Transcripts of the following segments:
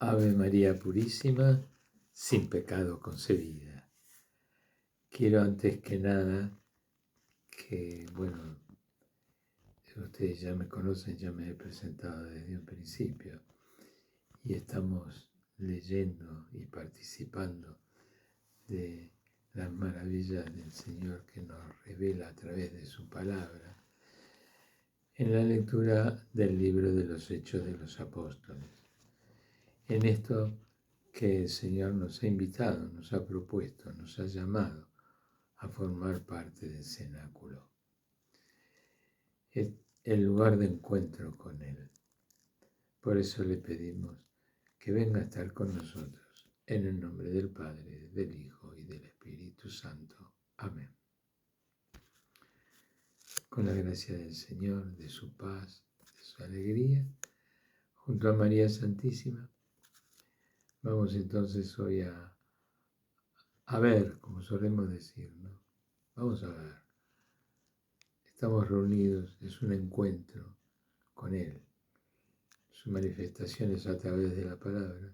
Ave María Purísima, sin pecado concebida. Quiero antes que nada ustedes ya me conocen, ya me he presentado desde un principio y estamos leyendo y participando de las maravillas del Señor que nos revela a través de su palabra en la lectura del libro de los Hechos de los Apóstoles. En esto que el Señor nos ha invitado, nos ha propuesto, nos ha llamado a formar parte del cenáculo. Es el lugar de encuentro con Él. Por eso le pedimos que venga a estar con nosotros, en el nombre del Padre, del Hijo y del Espíritu Santo. Amén. Con la gracia del Señor, de su paz, de su alegría, junto a María Santísima, vamos entonces hoy a ver, como solemos decir, ¿no? Vamos a ver. Estamos reunidos, es un encuentro con Él. Su manifestación es a través de la palabra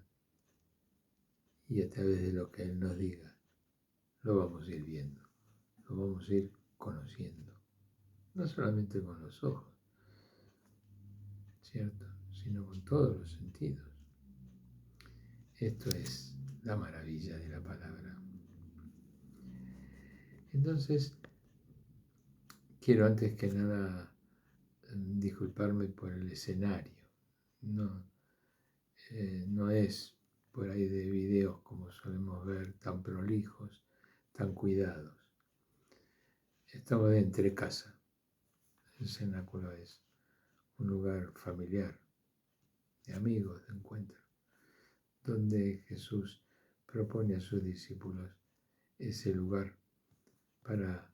y a través de lo que Él nos diga. Lo vamos a ir viendo, lo vamos a ir conociendo. No solamente con los ojos, ¿cierto? Sino con todos los sentidos. Esto es la maravilla de la palabra. Entonces, quiero antes que nada disculparme por el escenario. No es por ahí de videos como solemos ver, tan prolijos, tan cuidados. Estamos entre casa. El cenáculo es un lugar familiar, de amigos, de encuentro, donde Jesús propone a sus discípulos ese lugar para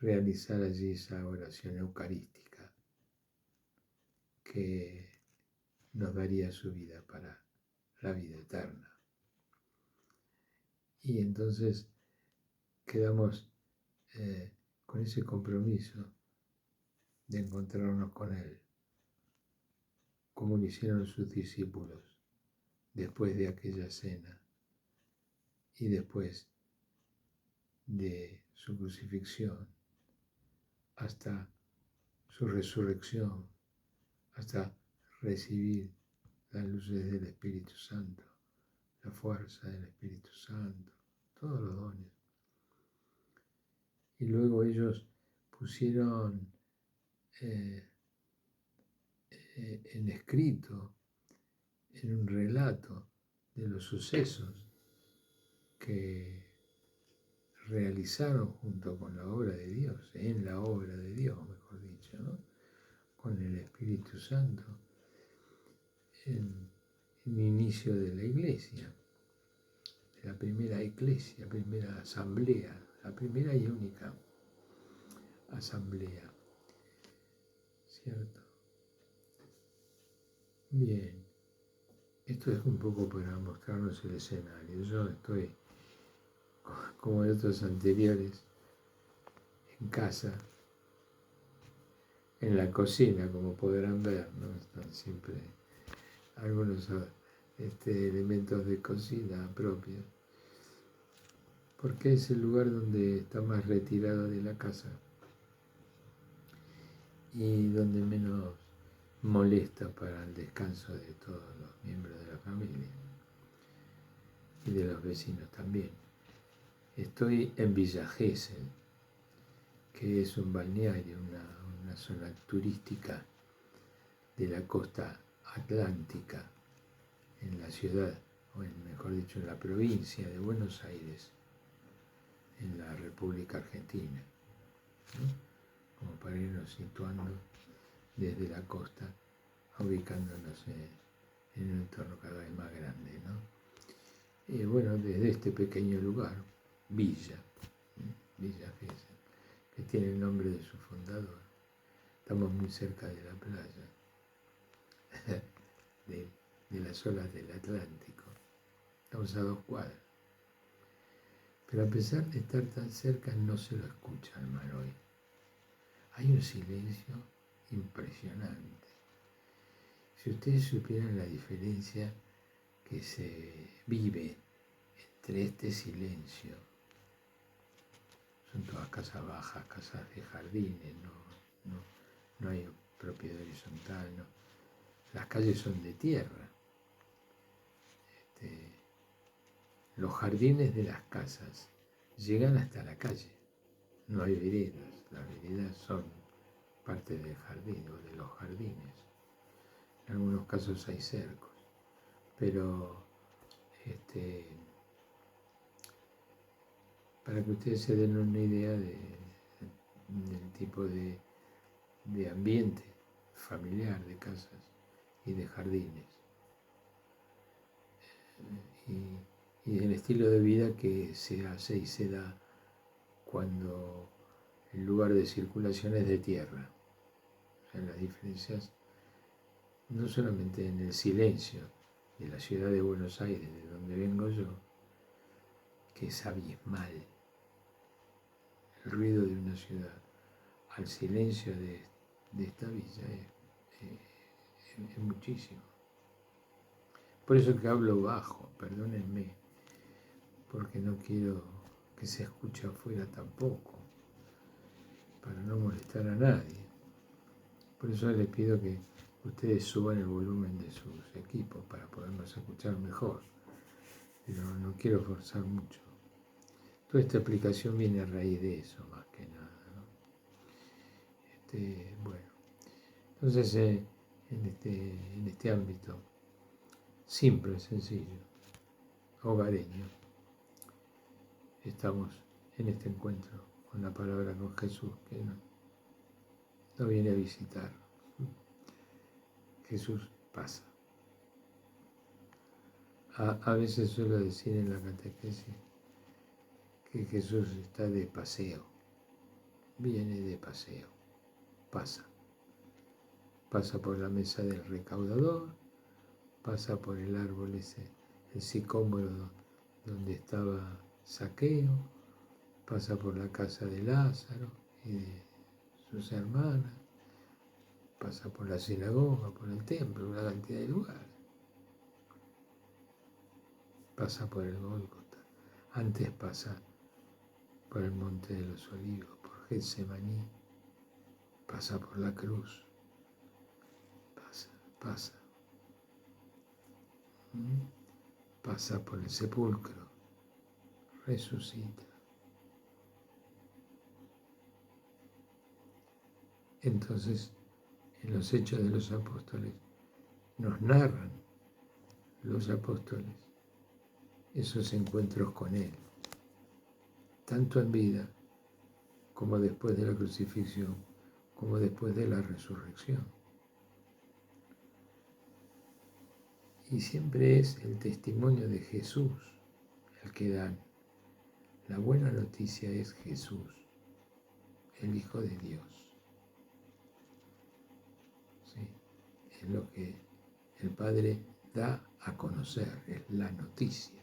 realizar allí esa oración eucarística que nos daría su vida para la vida eterna. Y entonces quedamos con ese compromiso de encontrarnos con Él, como lo hicieron sus discípulos después de aquella cena y después de su crucifixión hasta su resurrección, hasta recibir las luces del Espíritu Santo, la fuerza del Espíritu Santo, todos los dones. Y luego ellos pusieron en escrito, en un relato de los sucesos que realizaron junto con la obra de Dios, en la obra de Dios, mejor dicho, ¿no? Con el Espíritu Santo, en el inicio de la iglesia, de la primera iglesia, primera asamblea, la primera y única asamblea, ¿cierto? Bien, esto es un poco para mostrarnos el escenario. Yo estoy, como en otros anteriores, en casa, en la cocina, como podrán ver, ¿no? Están siempre algunos elementos de cocina propios, porque es el lugar donde está más retirado de la casa y donde menos molesta para el descanso de todos los miembros de la familia y de los vecinos también. Estoy en Villa Gesell, que es un balneario, una zona turística de la costa atlántica, en la ciudad, o mejor dicho, en la provincia de Buenos Aires, en la República Argentina, ¿no? Como para irnos situando desde la costa, ubicándonos en un entorno cada vez más grande, ¿no? Y bueno, desde este pequeño lugar, Villa Gesell, que tiene el nombre de su fundador, estamos muy cerca de la playa, de las olas del Atlántico, estamos a 2 cuadras. Pero a pesar de estar tan cerca, no se lo escucha al mar hoy. Hay un silencio impresionante. Si ustedes supieran la diferencia que se vive entre este silencio. Son todas casas bajas, casas de jardines, no hay propiedad horizontal, no. Las calles son de tierra. Los jardines de las casas llegan hasta la calle. No hay veredas, las veredas son parte del jardín o de los jardines. En algunos casos hay cercos, pero para que ustedes se den una idea del tipo de ambiente familiar de casas y de jardines y del estilo de vida que se hace y se da cuando el lugar de circulación es de tierra. O sea, las diferencias no solamente en el silencio de la ciudad de Buenos Aires, de donde vengo yo, que es abismal, el ruido de una ciudad, al silencio de esta villa es muchísimo. Por eso que hablo bajo, perdónenme, porque no quiero que se escuche afuera tampoco, para no molestar a nadie. Por eso les pido que ustedes suban el volumen de sus equipos para podernos escuchar mejor, pero no quiero forzar mucho. Toda esta explicación viene a raíz de eso, más que nada, ¿no? Bueno, entonces en este ámbito simple, sencillo, hogareño, estamos en este encuentro con la palabra, con Jesús, que no viene a visitar. Jesús pasa. A veces suelo decir en la catequesis que Jesús está de paseo, viene de paseo, pasa por la mesa del recaudador, pasa por el árbol ese, el sicómoro donde estaba Zaqueo, pasa por la casa de Lázaro y de sus hermanas, pasa por la sinagoga, por el templo, una cantidad de lugares, pasa por el Gólgota, antes pasa por el Monte de los Olivos, por Getsemaní, pasa por la cruz, pasa por el sepulcro, resucita. Entonces, en los Hechos de los Apóstoles, nos narran los apóstoles esos encuentros con Él, tanto en vida como después de la crucifixión, como después de la resurrección. Y siempre es el testimonio de Jesús el que dan. La buena noticia es Jesús, el Hijo de Dios. ¿Sí? Es lo que el Padre da a conocer, es la noticia,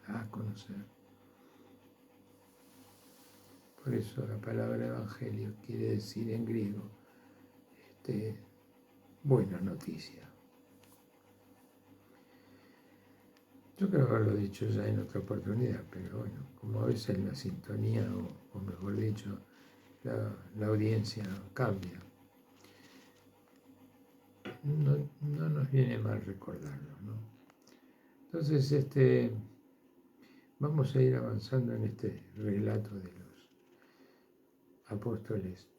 la da a conocer. Por eso la palabra evangelio quiere decir en griego buena noticia. Yo creo haberlo dicho ya en otra oportunidad, pero bueno, como a veces la sintonía, o mejor dicho, la audiencia cambia, no nos viene mal recordarlo, ¿no? Entonces, vamos a ir avanzando en este relato de los apóstoles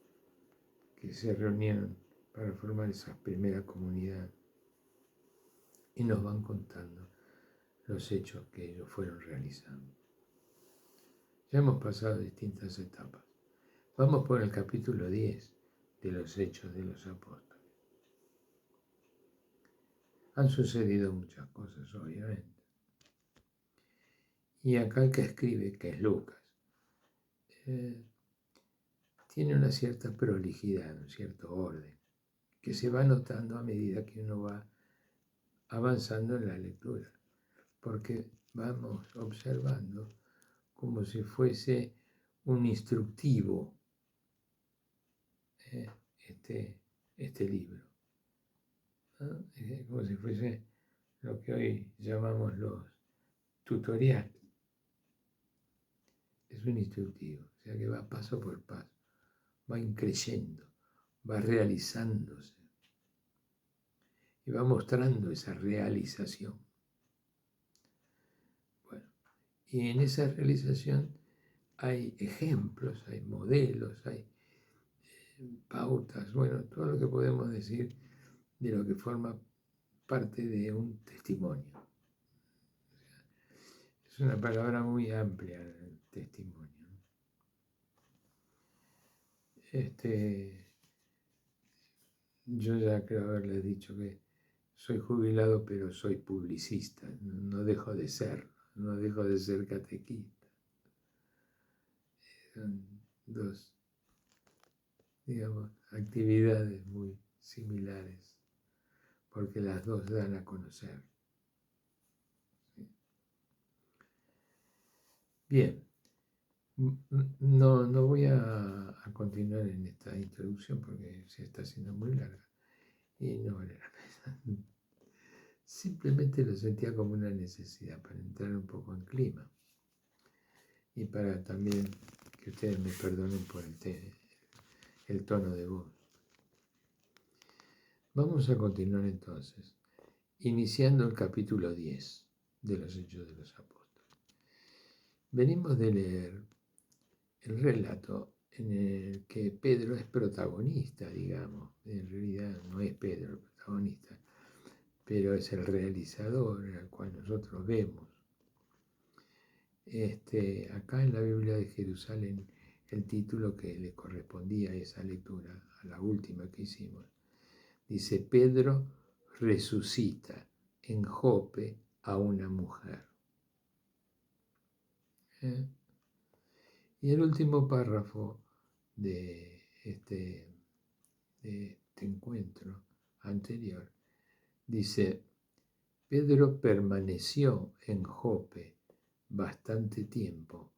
que se reunieron para formar esa primera comunidad y nos van contando los hechos que ellos fueron realizando. Ya hemos pasado distintas etapas. Vamos por el capítulo 10 de los Hechos de los Apóstoles. Han sucedido muchas cosas, obviamente. Y acá el que escribe, que es Lucas, tiene una cierta prolijidad, un cierto orden, que se va notando a medida que uno va avanzando en la lectura, porque vamos observando como si fuese un instructivo este libro, ¿no? Como si fuese lo que hoy llamamos los tutoriales. Es un instructivo, o sea que va paso por paso, va increyendo, va realizándose y va mostrando esa realización. Bueno, y en esa realización hay ejemplos, hay modelos, hay pautas, bueno, todo lo que podemos decir de lo que forma parte de un testimonio. Es una palabra muy amplia, el testimonio. Yo ya creo haberles dicho que soy jubilado, pero soy publicista, no dejo de ser, no dejo de ser catequista. Son dos, digamos, actividades muy similares, porque las dos dan a conocer. Bien, no voy a continuar en esta introducción porque se está haciendo muy larga y no vale la pena. Simplemente lo sentía como una necesidad para entrar un poco en clima y para también que ustedes me perdonen por el tono de voz. Vamos a continuar entonces, iniciando el capítulo 10 de los Hechos de los Apóstoles. Venimos de leer el relato en el que Pedro es protagonista, digamos. En realidad no es Pedro el protagonista, pero es el realizador al cual nosotros vemos. Acá en la Biblia de Jerusalén, el título que le correspondía a esa lectura, a la última que hicimos, dice: Pedro resucita en Jope a una mujer. Y el último párrafo de este encuentro anterior dice: Pedro permaneció en Jope bastante tiempo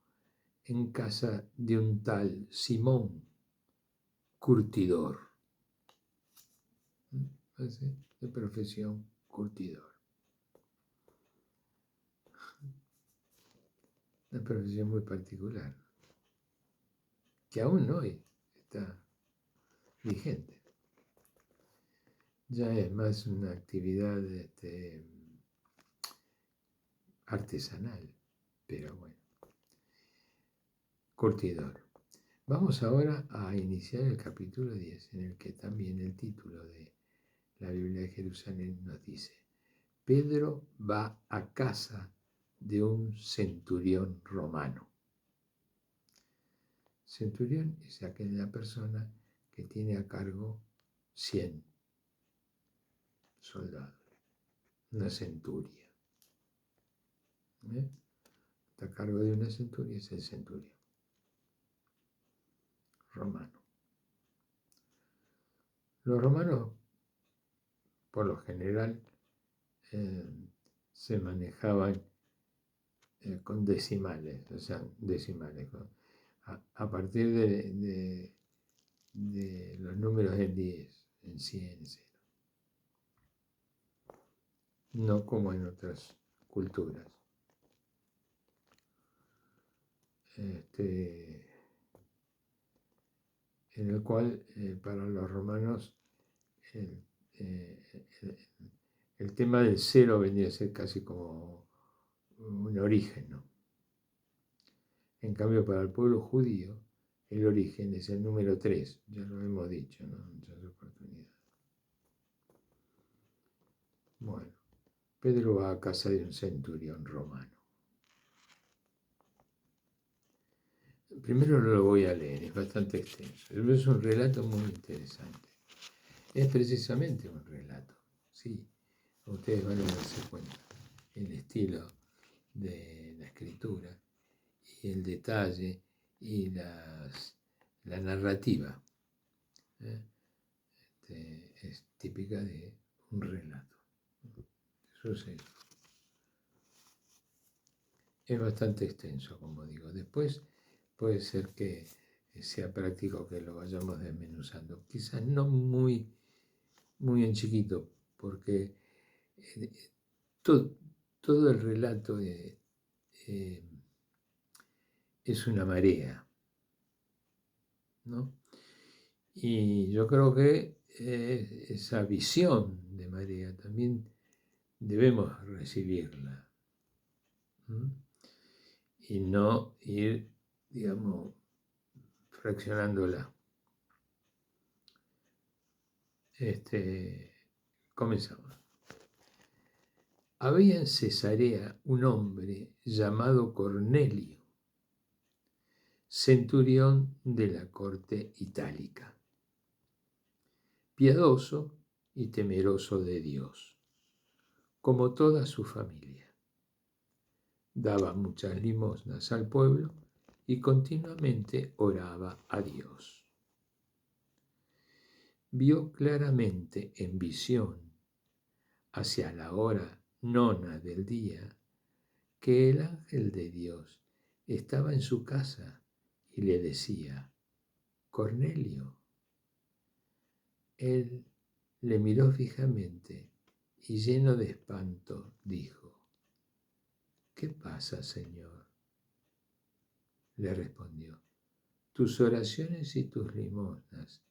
en casa de un tal Simón, curtidor, de profesión curtidor. Una profesión muy particular, que aún hoy está vigente. Ya es más una actividad artesanal, pero bueno. Curtidor. Vamos ahora a iniciar el capítulo 10, en el que también el título de la Biblia de Jerusalén nos dice: Pedro va a casa de un centurión romano. Centurión es aquella persona que tiene a cargo 100 soldados, una centuria. Está a cargo de una centuria, es el centurión romano. Los romanos, por lo general, se manejaban con decimales, o sea, decimales, a partir de los números en 10, en 100, etc. No como en otras culturas. En el cual para los romanos el tema del cero vendría a ser casi como un origen, ¿no? En cambio, para el pueblo judío, el origen es el número 3, ya lo hemos dicho, ¿no? En muchas oportunidades. Bueno, Pedro va a casa de un centurión romano. Primero lo voy a leer, es bastante extenso, pero es un relato muy interesante. Es precisamente un relato, sí. Ustedes van a darse cuenta el estilo de la escritura y el detalle y la narrativa. Es típica de un relato. Suceso. Es bastante extenso, como digo. Después puede ser que sea práctico que lo vayamos desmenuzando. Quizás no muy en chiquito, porque todo el relato es una marea, ¿no? Y yo creo que esa visión de marea también debemos recibirla, ¿m? Y no ir, digamos, fraccionándola. Comenzamos. Había en Cesarea un hombre llamado Cornelio, centurión de la corte itálica, piadoso y temeroso de Dios, como toda su familia. Daba muchas limosnas al pueblo y continuamente oraba a Dios. Vio claramente en visión, hacia la hora nona del día, que el ángel de Dios estaba en su casa y le decía: Cornelio. Él le miró fijamente y, lleno de espanto, dijo: ¿Qué pasa, Señor? Le respondió: tus oraciones y tus limosnas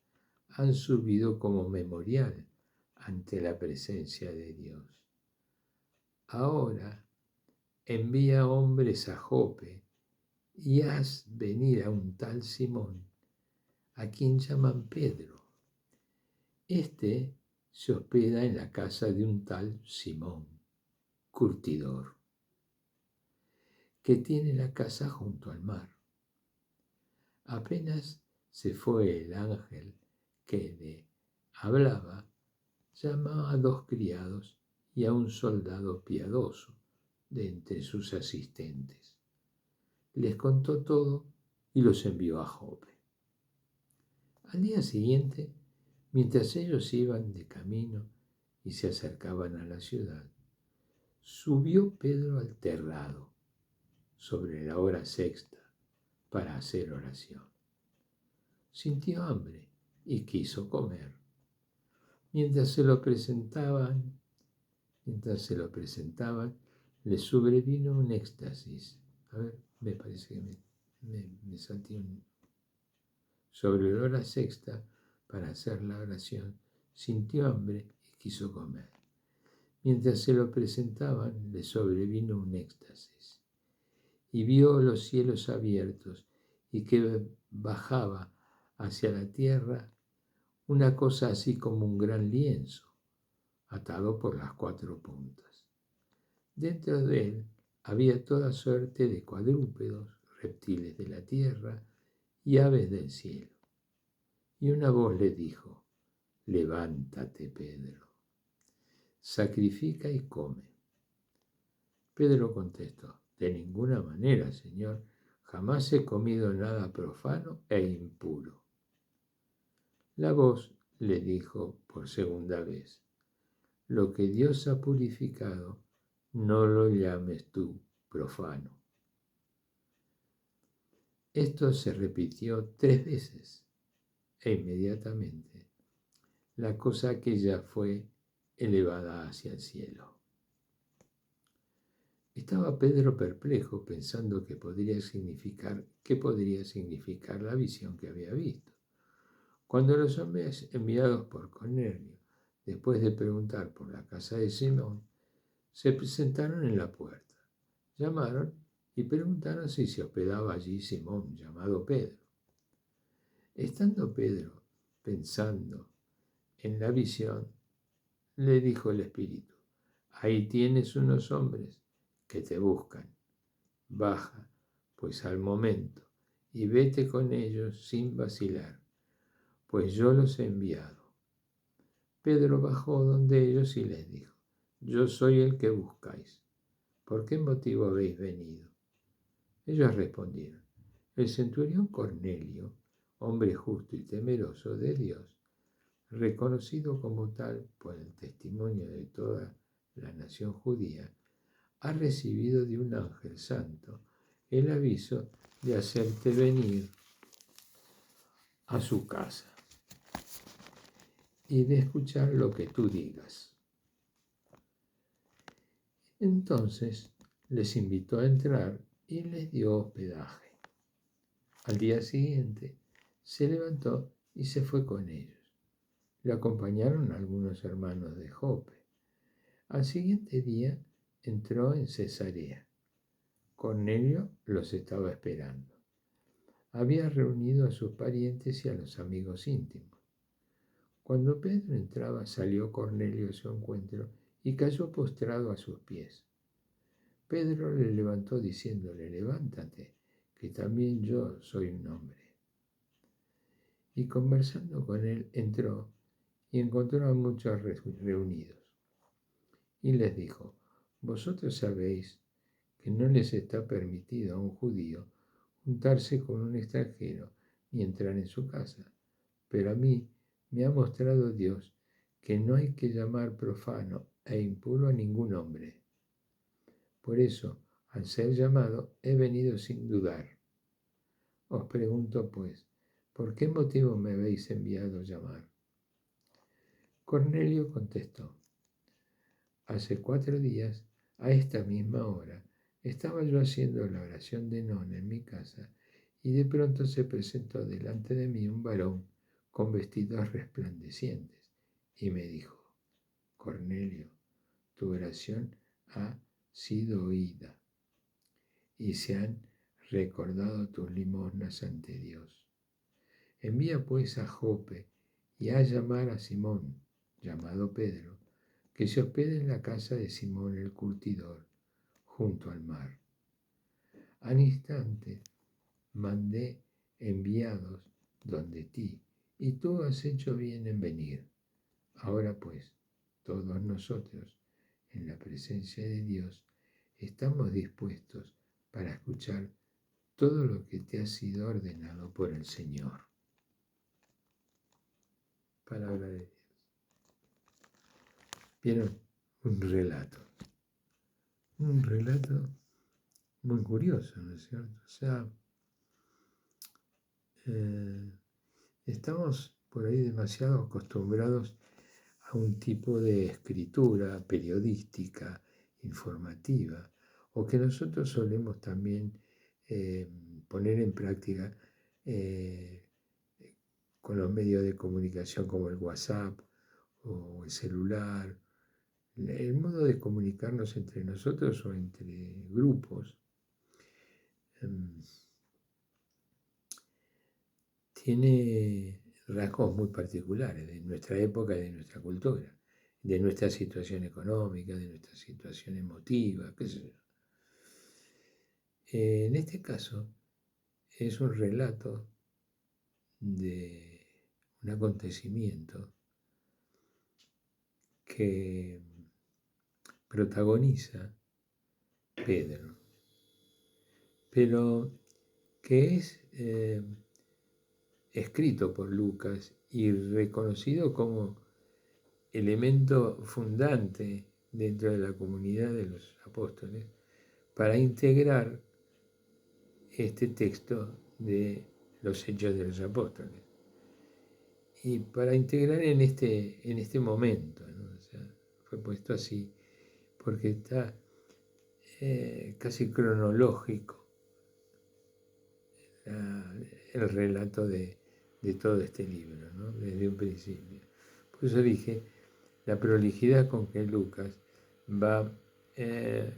han subido como memorial ante la presencia de Dios. Ahora envía hombres a Jope y haz venir a un tal Simón, a quien llaman Pedro. Este se hospeda en la casa de un tal Simón, curtidor, que tiene la casa junto al mar. Apenas se fue el ángel que le hablaba, llamó a 2 criados y a un soldado piadoso de entre sus asistentes. Les contó todo y los envió a Jope. Al día siguiente, mientras ellos iban de camino y se acercaban a la ciudad, subió Pedro al terrado sobre la hora sexta para hacer oración. Sintió hambre y quiso comer. Mientras se lo presentaban, le sobrevino un éxtasis. A ver, me parece que me salté un... Sobre la hora sexta, para hacer la oración, sintió hambre y quiso comer. Mientras se lo presentaban, le sobrevino un éxtasis. Y vio los cielos abiertos y que bajaba hacia la tierra una cosa así como un gran lienzo, atado por las 4 puntas. Dentro de él había toda suerte de cuadrúpedos, reptiles de la tierra y aves del cielo. Y una voz le dijo: levántate, Pedro, sacrifica y come. Pedro contestó: de ninguna manera, Señor, jamás he comido nada profano e impuro. La voz le dijo por segunda vez: lo que Dios ha purificado, no lo llames tú profano. Esto se repitió 3 veces e inmediatamente la cosa aquella fue elevada hacia el cielo. Estaba Pedro perplejo, pensando qué podría significar la visión que había visto, cuando los hombres enviados por Cornelio, después de preguntar por la casa de Simón, se presentaron en la puerta. Llamaron y preguntaron si se hospedaba allí Simón, llamado Pedro. Estando Pedro pensando en la visión, le dijo el Espíritu: ahí tienes unos hombres que te buscan. Baja, pues, al momento y vete con ellos sin vacilar, pues yo los he enviado. Pedro bajó donde ellos y les dijo: yo soy el que buscáis. ¿Por qué motivo habéis venido? Ellos respondieron: el centurión Cornelio, hombre justo y temeroso de Dios, reconocido como tal por el testimonio de toda la nación judía, ha recibido de un ángel santo el aviso de hacerte venir a su casa y de escuchar lo que tú digas. Entonces les invitó a entrar y les dio hospedaje. Al día siguiente se levantó y se fue con ellos. Le acompañaron algunos hermanos de Jope. Al siguiente día entró en Cesarea. Cornelio los estaba esperando. Había reunido a sus parientes y a los amigos íntimos. Cuando Pedro entraba, salió Cornelio a su encuentro y cayó postrado a sus pies. Pedro le levantó diciéndole: levántate, que también yo soy un hombre. Y conversando con él, entró y encontró a muchos reunidos. Y les dijo: vosotros sabéis que no les está permitido a un judío juntarse con un extranjero ni entrar en su casa. Pero a mí me ha mostrado Dios que no hay que llamar profano e impuro a ningún hombre. Por eso, al ser llamado, he venido sin dudar. Os pregunto, pues, ¿por qué motivo me habéis enviado llamar? Cornelio contestó: hace 4 días, a esta misma hora, estaba yo haciendo la oración de nona en mi casa, y de pronto se presentó delante de mí un varón con vestidos resplandecientes, y me dijo: Cornelio, tu oración ha sido oída, y se han recordado tus limosnas ante Dios. Envía pues a Jope y haz llamar a Simón, llamado Pedro, que se hospede en la casa de Simón el curtidor, junto al mar. Al instante mandé enviados donde ti, y tú has hecho bien en venir. Ahora pues, todos nosotros, en la presencia de Dios, estamos dispuestos para escuchar todo lo que te ha sido ordenado por el Señor. Palabra de Dios. ¿Vieron? Un relato muy curioso, ¿no es cierto? O sea, estamos por ahí demasiado acostumbrados a un tipo de escritura periodística, informativa, o que nosotros solemos también poner en práctica con los medios de comunicación como el WhatsApp o el celular, el modo de comunicarnos entre nosotros o entre grupos. Tiene rasgos muy particulares de nuestra época y de nuestra cultura, de nuestra situación económica, de nuestra situación emotiva, qué sé yo. En este caso es un relato de un acontecimiento que protagoniza Pedro, pero que es escrito por Lucas y reconocido como elemento fundante dentro de la comunidad de los apóstoles para integrar este texto de los Hechos de los Apóstoles y para integrar en este momento, ¿no? O sea, fue puesto así porque está casi cronológico el relato de todo este libro, ¿no? Desde un principio. Por eso dije la prolijidad con que Lucas va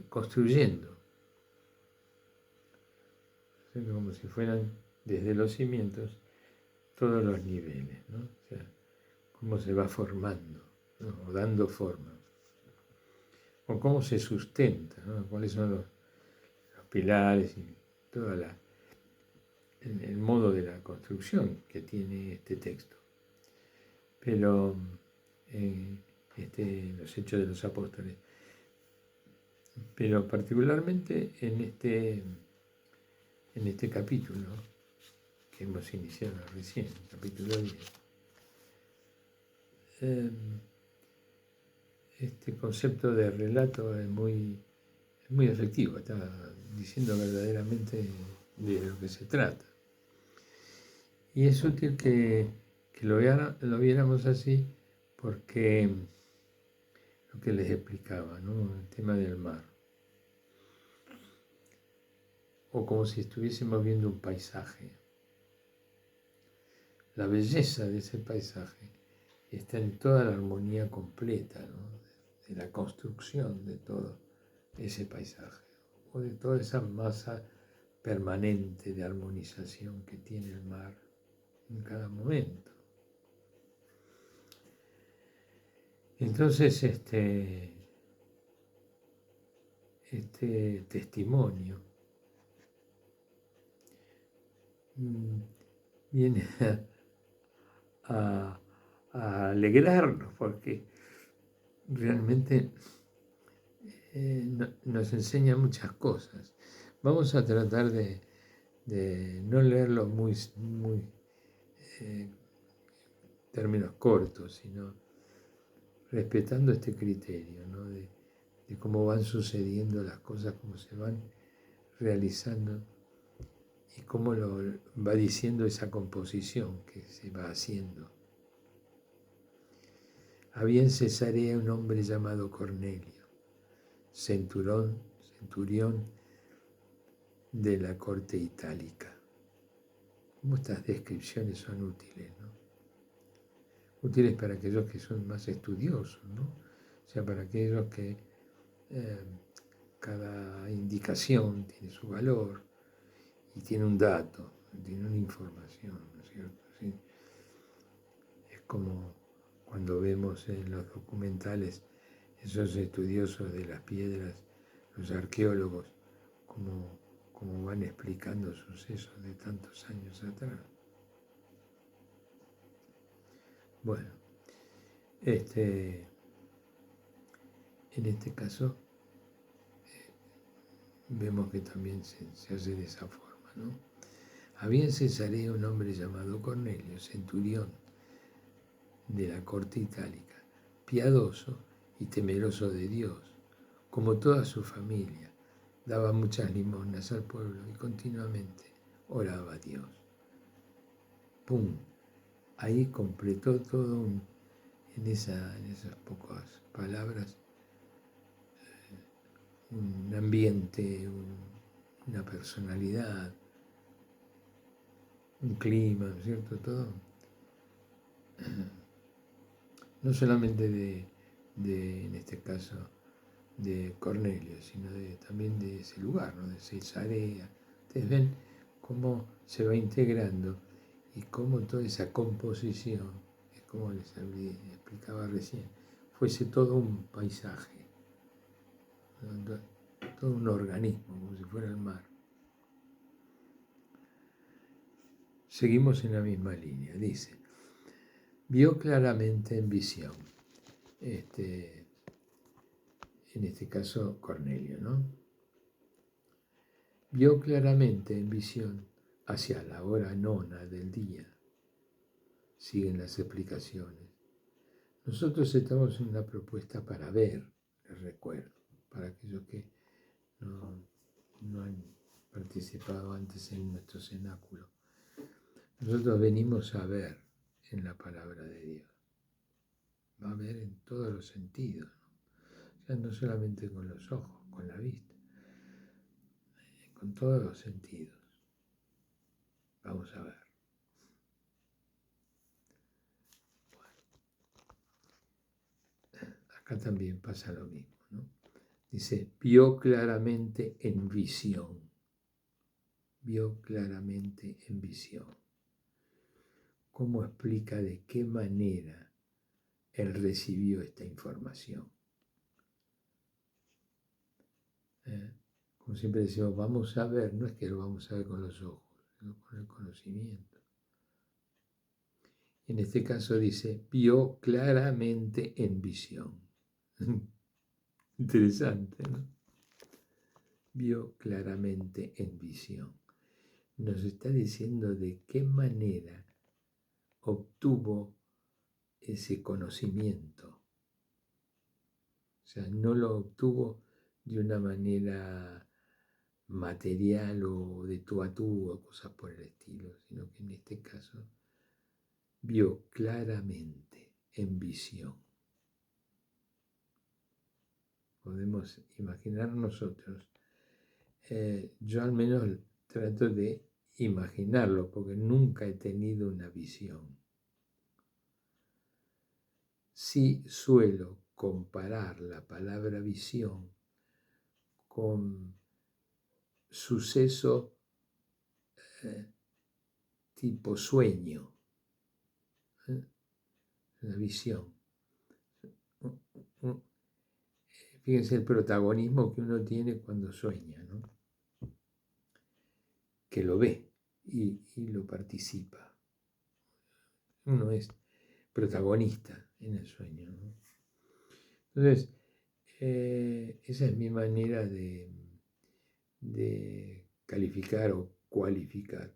construyendo, como si fueran desde los cimientos todos los niveles, ¿no? O sea, cómo se va formando, ¿no? O dando forma, o cómo se sustenta, ¿no? Cuáles son los pilares y todo el modo de la construcción que tiene este texto. Pero los Hechos de los Apóstoles, pero particularmente en este capítulo que hemos iniciado recién, capítulo 10, este concepto de relato es muy efectivo, está diciendo verdaderamente de lo que se trata. Y es útil que lo viéramos así porque lo que les explicaba, ¿no? El tema del mar. o como si estuviésemos viendo un paisaje. La belleza de ese paisaje está en toda la armonía completa, ¿no? De la construcción de todo ese paisaje, o de toda esa masa permanente de armonización que tiene el mar en cada momento. Entonces, este testimonio viene a alegrarnos, porque realmente nos enseña muchas cosas. Vamos a tratar de no leerlo muy términos cortos, sino respetando este criterio, ¿no? de cómo van sucediendo las cosas, cómo se van realizando y cómo lo va diciendo esa composición que se va haciendo. Había en Cesarea un hombre llamado Cornelio, centurión de la corte itálica. Como estas descripciones son útiles, ¿no? Útiles para aquellos que son más estudiosos, ¿no? O sea, para aquellos que cada indicación tiene su valor y tiene un dato, tiene una información, ¿no es cierto? ¿Sí? Es como cuando vemos en los documentales esos estudiosos de las piedras, los arqueólogos, como van explicando sucesos de tantos años atrás. Bueno, en este caso vemos que también se hace de esa forma, ¿no? Había en Cesarea un hombre llamado Cornelio, centurión de la corte itálica, piadoso y temeroso de Dios, como toda su familia. Daba muchas limosnas al pueblo y continuamente oraba a Dios. ¡Pum! Ahí completó todo en esas pocas palabras un ambiente, una personalidad, un clima, ¿no es cierto? Todo. No solamente en este caso, de Cornelio, sino también de ese lugar, ¿no? De Cesarea. Ustedes ven cómo se va integrando y cómo toda esa composición, es como les explicaba recién, fuese todo un paisaje, ¿no? Todo un organismo, como si fuera el mar. Seguimos en la misma línea, dice, vio claramente en visión, en este caso Cornelio, ¿no? Vio claramente en visión hacia la hora nona del día. Siguen las explicaciones. Nosotros estamos en una propuesta para ver, les recuerdo, para aquellos que no han participado antes en nuestro cenáculo. Nosotros venimos a ver en la palabra de Dios. Va a ver en todos los sentidos, ¿no? O sea, no solamente con los ojos, con la vista, con todos los sentidos. Vamos a ver. Acá también pasa lo mismo, ¿no? Dice, vio claramente en visión. Vio claramente en visión. ¿Cómo explica de qué manera él recibió esta información? Como siempre decimos, vamos a ver, no es que lo vamos a ver con los ojos, sino con el conocimiento. En este caso dice, vio claramente en visión. Interesante, ¿no? Vio claramente en visión. Nos está diciendo de qué manera obtuvo ese conocimiento. O sea, no lo obtuvo de una manera material o de tú a tú o cosas por el estilo, sino que en este caso vio claramente en visión. Podemos imaginar nosotros yo al menos trato de imaginarlo, porque nunca he tenido una visión. Sí suelo comparar la palabra visión con suceso tipo sueño, la visión. Fíjense el protagonismo que uno tiene cuando sueña, ¿no? Que lo ve y lo participa. Uno es protagonista en el sueño, ¿no? Entonces, esa es mi manera de calificar o cualificar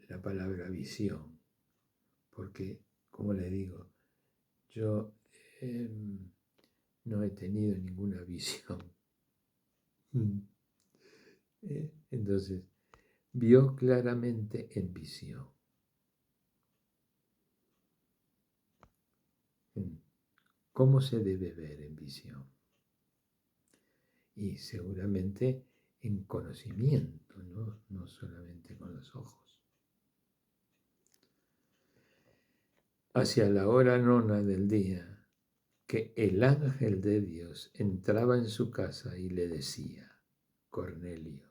la palabra visión, porque, como les digo, yo no he tenido ninguna visión. Entonces, vio claramente en visión. ¿Cómo se debe ver en visión? Y seguramente en conocimiento, no solamente con los ojos. Hacia la hora nona del día, que el ángel de Dios entraba en su casa y le decía, Cornelio.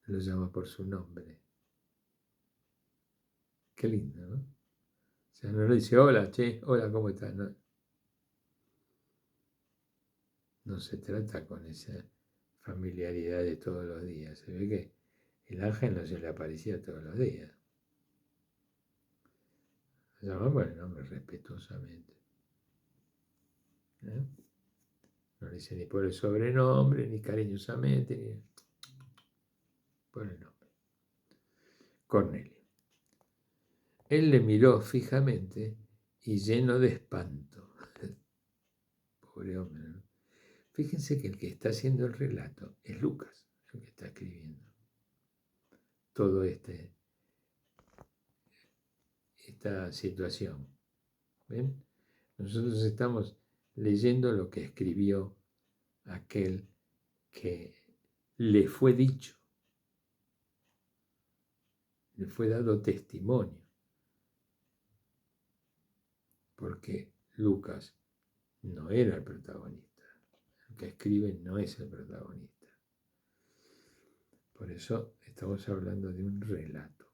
Lo llama por su nombre. Qué lindo, ¿no? O sea, no le dice, hola, che, hola, ¿cómo estás? No se trata con esa familiaridad de todos los días. Se ve que el ángel no se le aparecía todos los días. Se llama por el nombre respetuosamente. No le dice ni por el sobrenombre, ni cariñosamente, ni por el nombre. Cornelio. Él le miró fijamente y lleno de espanto. Pobre hombre, ¿no? Fíjense que el que está haciendo el relato es Lucas, el que está escribiendo todo esta situación. ¿Ven? Nosotros estamos leyendo lo que escribió aquel que le fue dicho, le fue dado testimonio, porque Lucas no era el protagonista, el que escribe no es el protagonista. Por eso estamos hablando de un relato.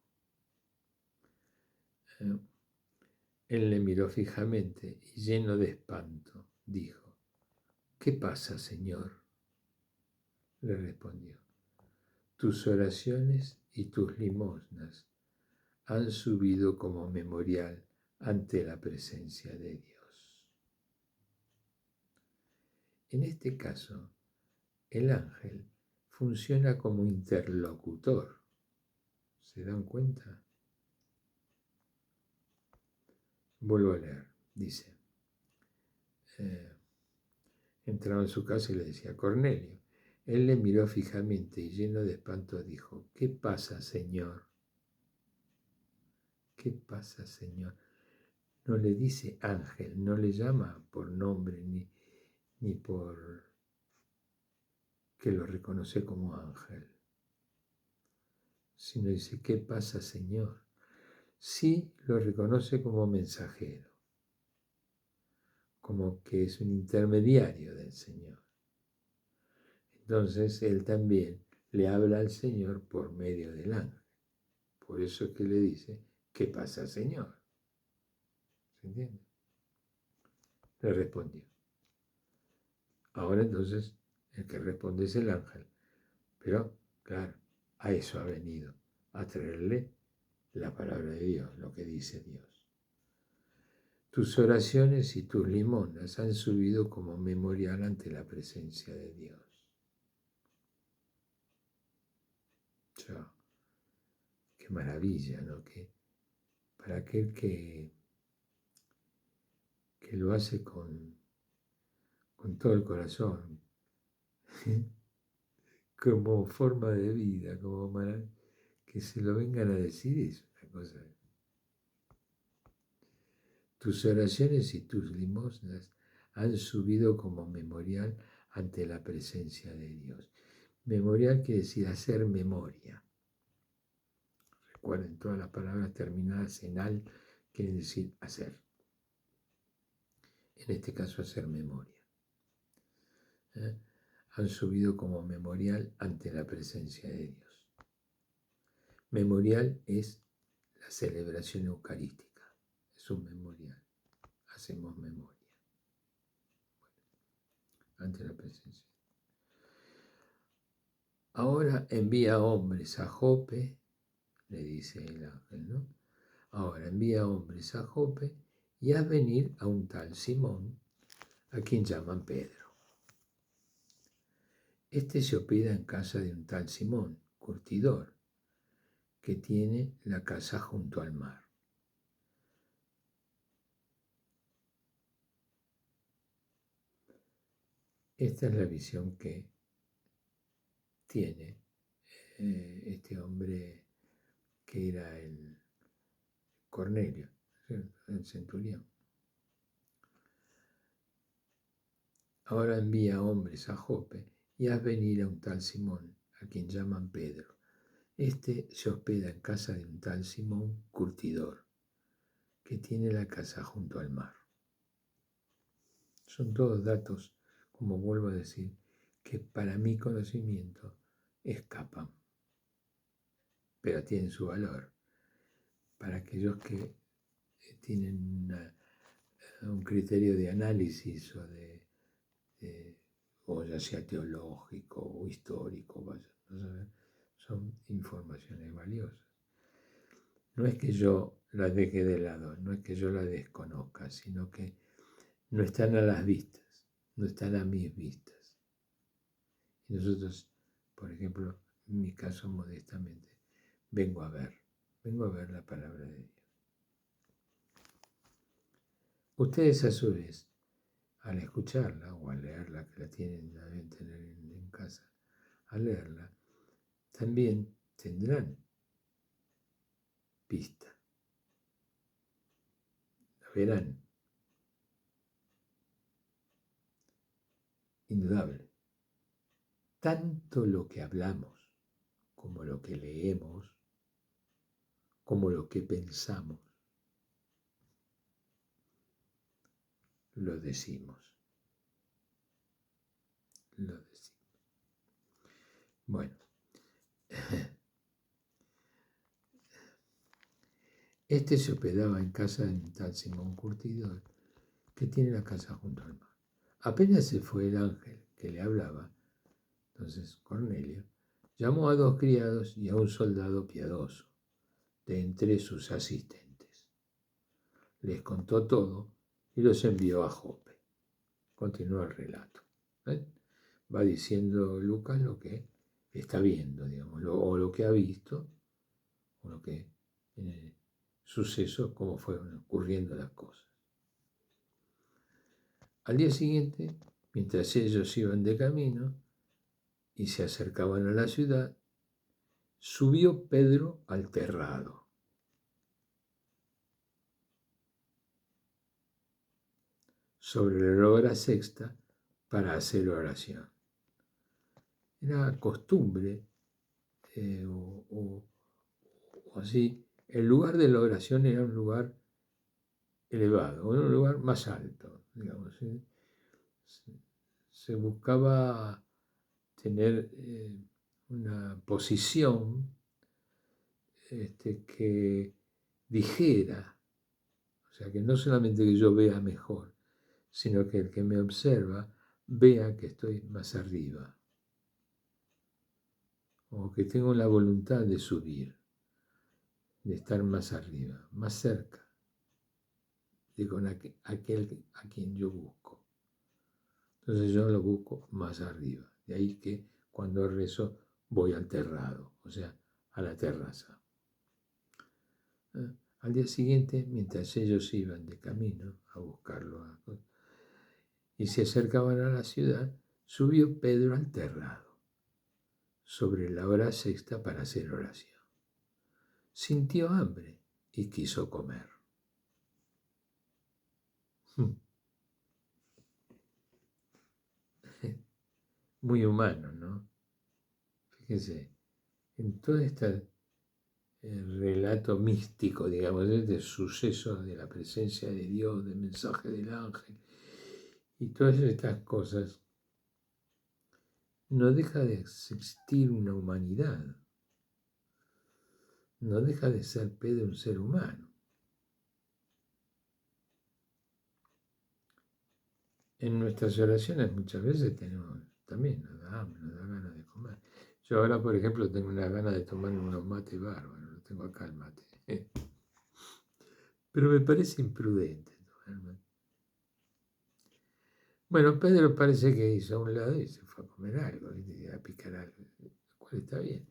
Él le miró fijamente y lleno de espanto, dijo, ¿qué pasa, Señor? Le respondió, tus oraciones y tus limosnas han subido como memorial ante la presencia de Dios. En este caso, el ángel funciona como interlocutor. ¿Se dan cuenta? Vuelvo a leer. Dice, entraba en su casa y le decía, Cornelio. Él le miró fijamente y lleno de espanto dijo, ¿qué pasa, Señor? ¿Qué pasa, Señor? No le dice ángel, no le llama por nombre ni por que lo reconoce como ángel, sino dice, ¿qué pasa, Señor? Sí lo reconoce como mensajero, como que es un intermediario del Señor. Entonces él también le habla al Señor por medio del ángel. Por eso es que le dice, ¿qué pasa, Señor? ¿Se entiende? Le respondió. Ahora entonces el que responde es el ángel. Pero, claro, a eso ha venido, a traerle la palabra de Dios, lo que dice Dios. Tus oraciones y tus limonas han subido como memorial ante la presencia de Dios. Ya, qué maravilla, ¿no? Que para aquel que lo hace con todo el corazón, como forma de vida, como que se lo vengan a decir es una cosa. Tus oraciones y tus limosnas han subido como memorial ante la presencia de Dios. Memorial quiere decir hacer memoria. Recuerden, todas las palabras terminadas en al quieren decir hacer. En este caso, hacer memoria. Han subido como memorial ante la presencia de Dios. Memorial es la celebración eucarística. Es un memorial. Hacemos memoria. Ante la presencia. Ahora envía hombres a Jope, le dice el ángel, ¿no? Ahora envía hombres a Jope y haz venir a un tal Simón, a quien llaman Pedro. Este se hospeda en casa de un tal Simón, curtidor, que tiene la casa junto al mar. Esta es la visión que tiene este hombre que era el Cornelio, el centurión. Ahora envía hombres a Jope y haz venir a un tal Simón, a quien llaman Pedro. Este se hospeda en casa de un tal Simón, curtidor, que tiene la casa junto al mar. Son todos datos, como vuelvo a decir, que para mi conocimiento escapan, pero tienen su valor. Para aquellos que tienen un criterio de análisis o ya sea teológico o histórico, vaya, son informaciones valiosas. No es que yo las deje de lado, no es que yo las desconozca, sino que no están a las vistas, no están a mis vistas. Y nosotros, por ejemplo, en mi caso modestamente, vengo a ver la palabra de Dios. Ustedes a su vez, al escucharla o al leerla, que la deben tener en casa, al leerla, también tendrán pista. La verán. Indudable. Tanto lo que hablamos, como lo que leemos, como lo que pensamos, lo decimos. Lo decimos. Bueno. Este se hospedaba en casa de un tal Simón Curtidor, que tiene la casa junto al mar. Apenas se fue el ángel que le hablaba, entonces Cornelio, llamó a 2 criados y a un soldado piadoso, de entre sus asistentes. Les contó todo y los envió a Jope. Continúa el relato. Va diciendo Lucas lo que está viendo, digamos, o lo que ha visto, o lo que sucesos, cómo fueron ocurriendo las cosas. Al día siguiente, mientras ellos iban de camino y se acercaban a la ciudad, subió Pedro al terrado. Sobre la hora sexta para hacer oración. Era costumbre, o así, el lugar de la oración era un lugar elevado, era un lugar más alto, digamos. Se buscaba tener una posición que dijera, o sea, que no solamente que yo vea mejor, sino que el que me observa vea que estoy más arriba, o que tengo la voluntad de subir, de estar más arriba, más cerca de con aquel a quien yo busco. Entonces yo lo busco más arriba. De ahí que cuando rezo voy al terrado, o sea, a la terraza. Al día siguiente, mientras ellos iban de camino a buscarlo y se acercaban a la ciudad, subió Pedro al terrado, sobre la hora sexta para hacer oración. Sintió hambre y quiso comer. muy humano, ¿no? Fíjense, en todo este relato místico, digamos, este suceso de la presencia de Dios, del mensaje del ángel y todas estas cosas, no deja de existir una humanidad, no deja de ser Pedro un ser humano. En nuestras oraciones muchas veces también nos da hambre, nos da ganas de comer. Yo ahora, por ejemplo, tengo una ganas de tomar unos mates bárbaros, lo tengo acá el mate. Pero me parece imprudente tomar mate. Bueno, Pedro parece que hizo a un lado y se fue a comer algo, a picar algo, lo cual está bien.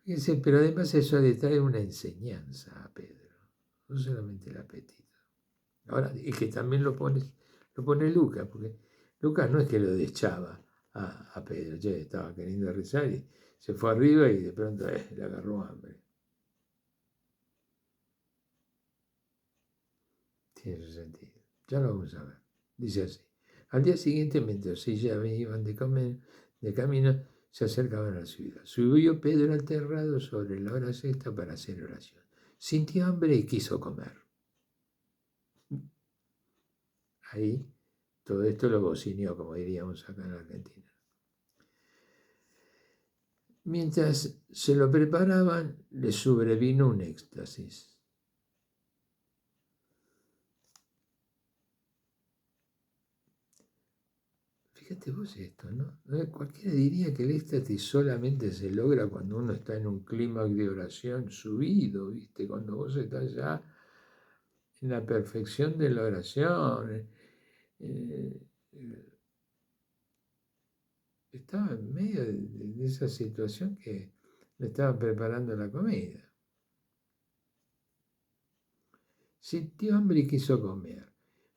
Fíjense, pero además eso le trae una enseñanza a Pedro, no solamente el apetito. Ahora, y que también lo pone Lucas, porque Lucas no es que lo deschaba a Pedro, estaba queriendo rezar y se fue arriba y de pronto le agarró hambre. Tiene su sentido. Ya lo vamos a ver. Dice así. Al día siguiente, mientras ellos iban de camino, se acercaban a la ciudad. Subió Pedro al terrado sobre la hora sexta para hacer oración. Sintió hambre y quiso comer. Ahí, todo esto lo bocineó, como diríamos acá en Argentina. Mientras se lo preparaban, le sobrevino un éxtasis. Fíjate vos esto, ¿no? Cualquiera diría que el éxtasis solamente se logra cuando uno está en un clima de oración subido, ¿viste? Cuando vos estás ya en la perfección de la oración. Eh, estaba en medio de esa situación que le estaban preparando la comida. Sintió hambre y quiso comer.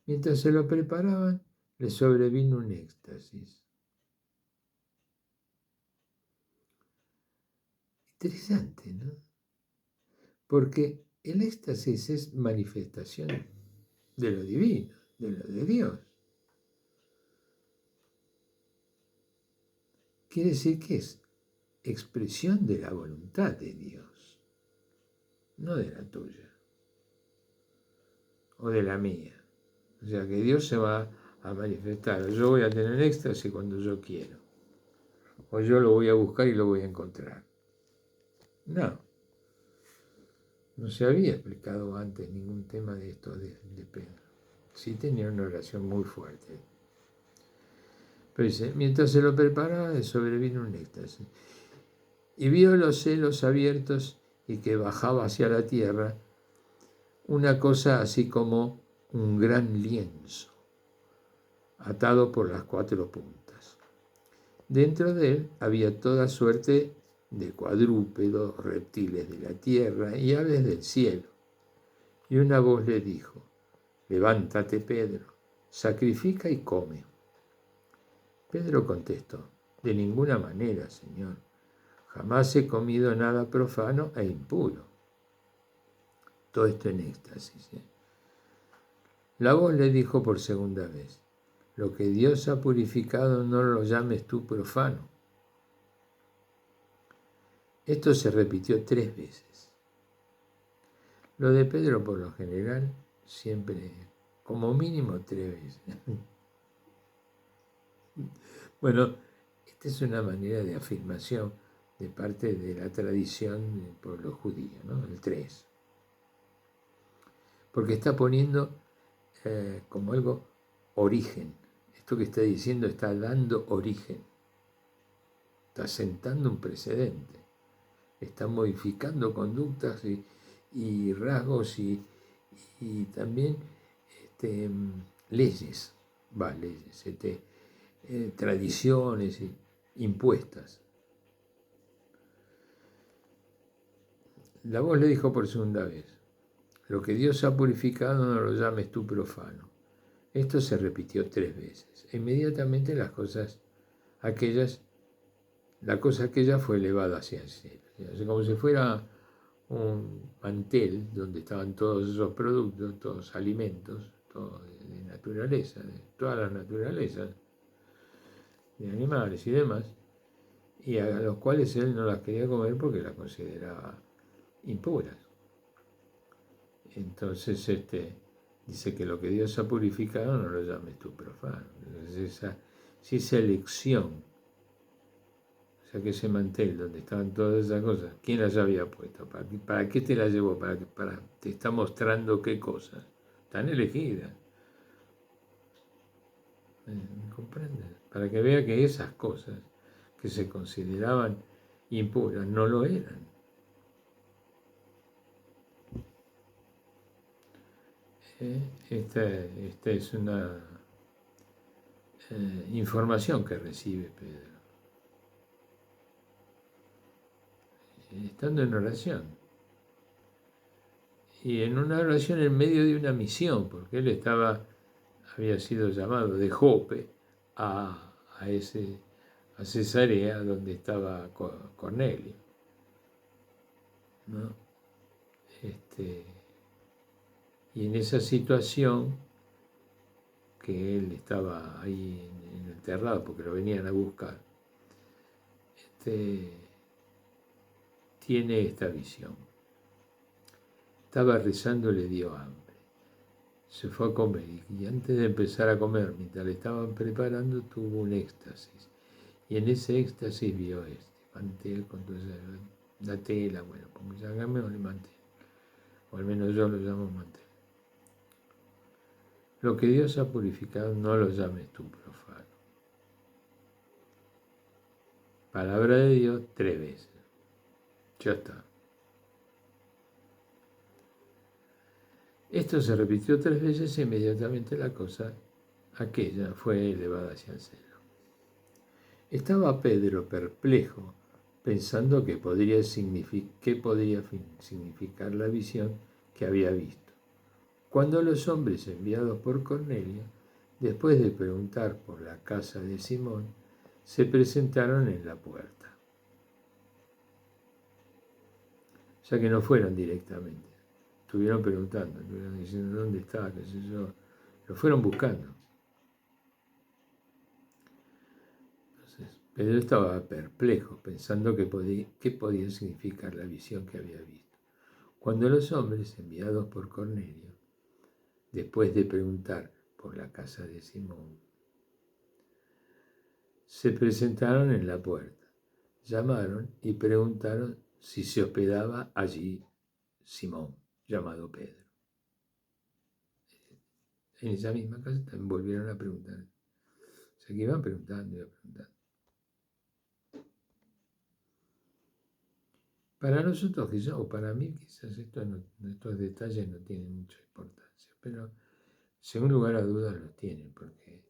Mientras se lo preparaban, le sobrevino un éxtasis. Interesante, ¿no? Porque el éxtasis es manifestación de lo divino, de lo de Dios. Quiere decir que es expresión de la voluntad de Dios, no de la tuya o de la mía. O sea que Dios se va a manifestar. Yo voy a tener éxtasis cuando yo quiero. O yo lo voy a buscar y lo voy a encontrar. No. No se había explicado antes ningún tema de esto de Pedro. Sí tenía una oración muy fuerte. Pero dice, mientras se lo preparaba, le sobrevino un éxtasis. Y vio los cielos abiertos y que bajaba hacia la tierra una cosa así como un gran lienzo, atado por las cuatro puntas. Dentro de él había toda suerte de cuadrúpedos, reptiles de la tierra y aves del cielo. Y una voz le dijo, levántate, Pedro, sacrifica y come. Pedro contestó, de ninguna manera, Señor, jamás he comido nada profano e impuro. Todo esto en éxtasis. La voz le dijo por segunda vez, lo que Dios ha purificado no lo llames tú profano. Esto se repitió 3 veces. Lo de Pedro, por lo general, siempre, como mínimo 3 veces. Bueno, esta es una manera de afirmación de parte de la tradición del pueblo judío, ¿no? El 3. Porque está poniendo como algo origen. Esto que está diciendo está dando origen. Está sentando un precedente. Está modificando conductas y rasgos y también leyes, tradiciones impuestas. La voz le dijo por segunda vez, lo que Dios ha purificado no lo llames tú profano. Esto se repitió 3 veces. E inmediatamente la cosa aquella fue elevada hacia el cielo. O sea, como si fuera un mantel donde estaban todos esos productos, todos alimentos, todo de naturaleza, de todas las naturalezas. de animales y demás, y a los cuales él no las quería comer porque las consideraba impuras. Entonces dice que lo que Dios ha purificado no lo llames tú profano. Entonces esa elección, o sea que ese mantel donde estaban todas esas cosas, ¿quién las había puesto? ¿Para qué te las llevó? Te está mostrando qué cosas. Están elegidas. ¿Me comprendes? Para que vea que esas cosas que se consideraban impuras no lo eran. Esta es una información que recibe Pedro, estando en oración. Y en una oración en medio de una misión, porque él había sido llamado de Jope a Cesarea, donde estaba Cornelio, ¿no? Y en esa situación, que él estaba ahí enterrado porque lo venían a buscar, tiene esta visión. Estaba rezando, le dio hambre. Se fue a comer y antes de empezar a comer, mientras le estaban preparando, tuvo un éxtasis. Y en ese éxtasis vio mantel con toda la tela, bueno, como llamémosle mantel, o al menos yo lo llamo mantel. Lo que Dios ha purificado no lo llames tú profano. Palabra de Dios 3 veces. Ya está. Esto se repitió 3 veces e inmediatamente la cosa aquella fue elevada hacia el cielo. Estaba Pedro perplejo, pensando qué podría significar la visión que había visto. Cuando los hombres enviados por Cornelio, después de preguntar por la casa de Simón, se presentaron en la puerta. O sea que no fueron directamente, estuvieron preguntando, estuvieron diciendo dónde está, qué sé yo, lo fueron buscando. Entonces, Pedro estaba perplejo, pensando qué podía significar la visión que había visto. Cuando los hombres enviados por Cornelio, después de preguntar por la casa de Simón, se presentaron en la puerta, llamaron y preguntaron si se hospedaba allí Simón, llamado Pedro. En esa misma casa también volvieron a preguntar. O sea que iban preguntando, iban preguntando. Para nosotros quizás, o para mí quizás estos detalles no tienen mucha importancia, pero sin lugar a dudas los tienen, porque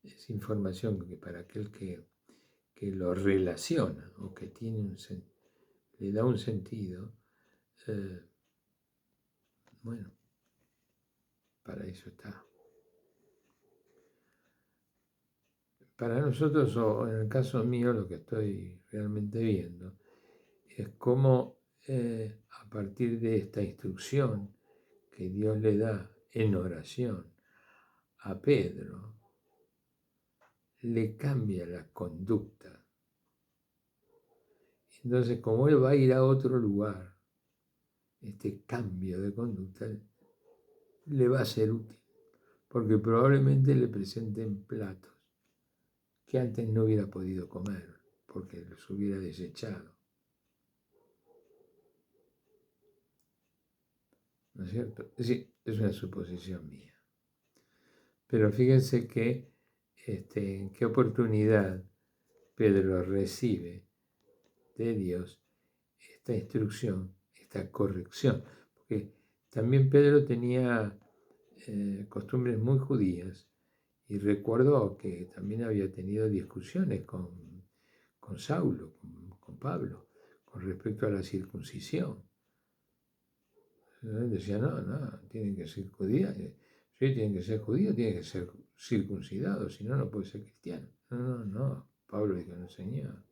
es información que para aquel que lo relaciona o que le da un sentido, bueno, para eso está. Para nosotros, o en el caso mío, lo que estoy realmente viendo es cómo a partir de esta instrucción que Dios le da en oración a Pedro, le cambia la conducta. Entonces, como él va a ir a otro lugar, este cambio de conducta le va a ser útil, porque probablemente le presenten platos que antes no hubiera podido comer, porque los hubiera desechado. ¿No es cierto? Sí, es una suposición mía. Pero fíjense que en qué oportunidad Pedro recibe de Dios esta instrucción, esta corrección. Porque también Pedro tenía costumbres muy judías y recuerdo que también había tenido discusiones con Saulo, con Pablo, con respecto a la circuncisión. Decía, no, tienen que ser judíos. Sí, tienen que ser judíos, tienen que ser circuncidados, si no, no puede ser cristiano. No, Pablo dijo, no, Señor.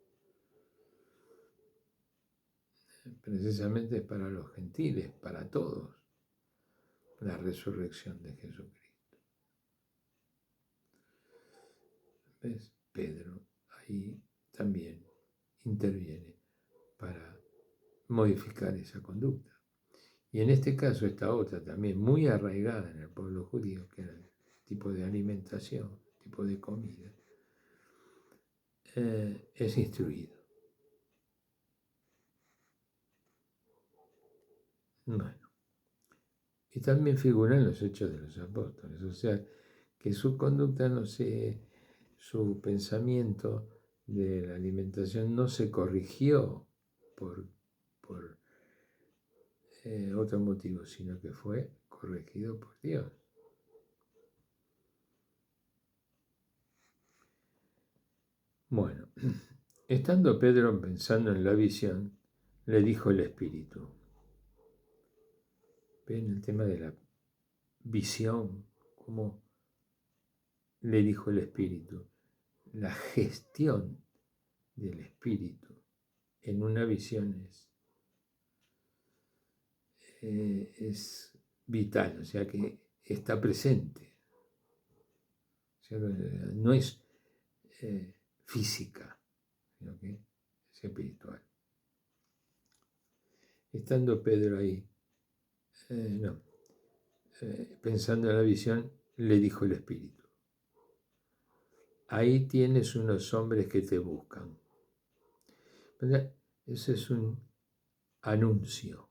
Precisamente es para los gentiles, para todos, la resurrección de Jesucristo. ¿Ves? Pedro ahí también interviene para modificar esa conducta. Y en este caso, esta otra también muy arraigada en el pueblo judío, que era el tipo de alimentación, tipo de comida, es instruido. Bueno, y también figuran los hechos de los apóstoles, o sea, que su conducta su pensamiento de la alimentación no se corrigió por otro motivo, sino que fue corregido por Dios. Bueno, estando Pedro pensando en la visión, le dijo el Espíritu. ¿Ven el tema de la visión? ¿Cómo le dijo el Espíritu? La gestión del Espíritu en una visión es vital, o sea que está presente. O sea, no es física, sino que es espiritual. Estando Pedro ahí, pensando en la visión, le dijo el Espíritu: ahí tienes unos hombres que te buscan. Ese es un anuncio.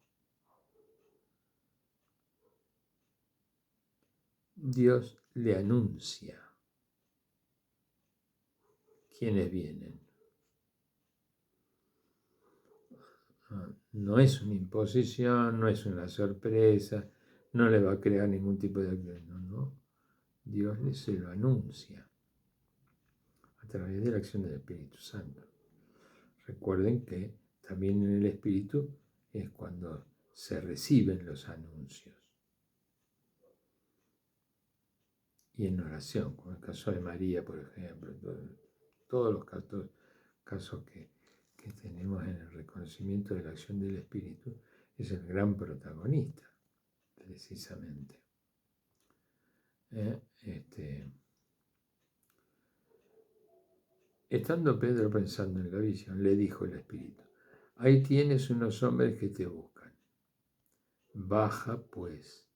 Dios le anuncia quiénes vienen. No es una imposición, no es una sorpresa, no le va a crear ningún tipo de acción, no. Dios se lo anuncia a través de la acción del Espíritu Santo. Recuerden que también en el Espíritu es cuando se reciben los anuncios. Y en oración, como el caso de María, por ejemplo, todos los casos que tenemos en el reconocimiento de la acción del Espíritu, es el gran protagonista, precisamente. Estando Pedro pensando en la visión, le dijo el Espíritu: ahí tienes unos hombres que te buscan. Baja, pues,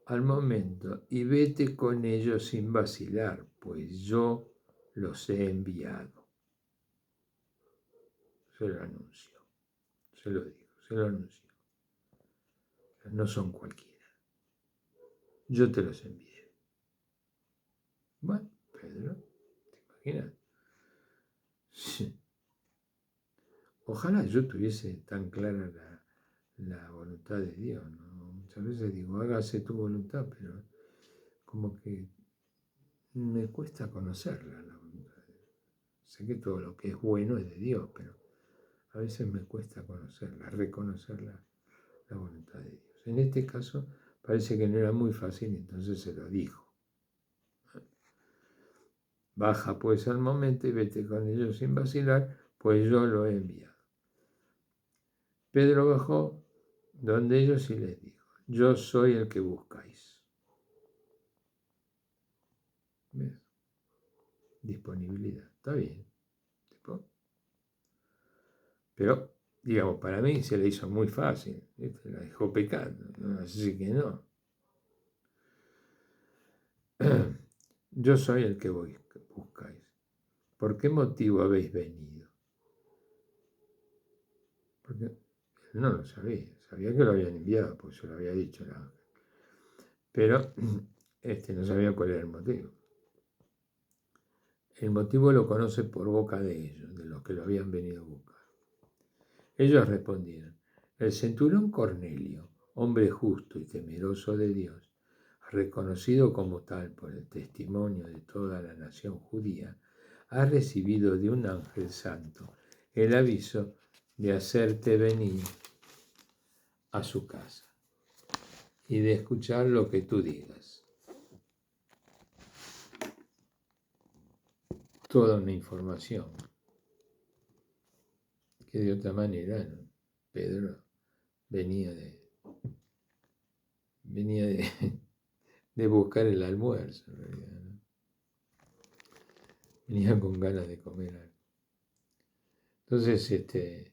al momento y vete con ellos sin vacilar, pues yo los he enviado. Se lo anunció, se lo dijo, se lo anunció. No son cualquiera. Yo te los envié. Bueno, Pedro, ¿te imaginas? Sí. Ojalá yo tuviese tan clara la voluntad de Dios, ¿no? Muchas veces digo, hágase tu voluntad, pero como que me cuesta conocerla, la voluntad de Dios. Sé que todo lo que es bueno es de Dios, pero a veces me cuesta conocerla, reconocer la voluntad de Dios. En este caso parece que no era muy fácil, entonces se lo dijo. Baja pues al momento y vete con ellos sin vacilar, pues yo lo he enviado. Pedro bajó donde ellos y les dijo: yo soy el que buscáis. ¿Ves? Disponibilidad, está bien. Pero, digamos, para mí se le hizo muy fácil. La dejó pecando, ¿no? Así que no. Yo soy el que buscáis. ¿Por qué motivo habéis venido? Porque él no lo sabía. Sabía que lo habían enviado, porque se lo había dicho el ángel. Pero no sabía cuál era el motivo. El motivo lo conoce por boca de ellos, de los que lo habían venido a buscar. Ellos respondieron: el centurión Cornelio, hombre justo y temeroso de Dios, reconocido como tal por el testimonio de toda la nación judía, ha recibido de un ángel santo el aviso de hacerte venir a su casa y de escuchar lo que tú digas. Toda una información que de otra manera, ¿no? Pedro venía de buscar el almuerzo, en realidad, ¿no? venía con ganas de comer algo. Entonces,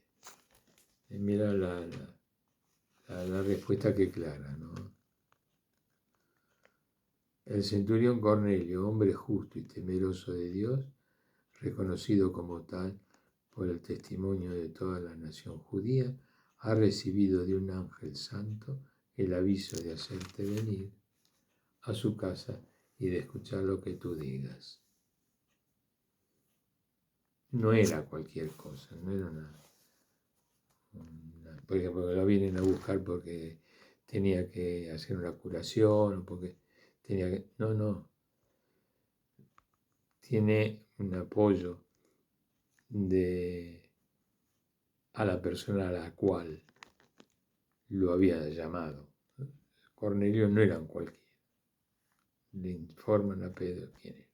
mira la respuesta que clara, ¿no? El centurión Cornelio, hombre justo y temeroso de Dios, reconocido como tal por el testimonio de toda la nación judía, ha recibido de un ángel santo el aviso de hacerte venir a su casa y de escuchar lo que tú digas. No era cualquier cosa, no era por ejemplo, lo vienen a buscar porque tenía que hacer una curación o porque tenía que... No. Tiene un apoyo a la persona a la cual lo había llamado. Cornelio no era un cualquiera. Le informan a Pedro quién era.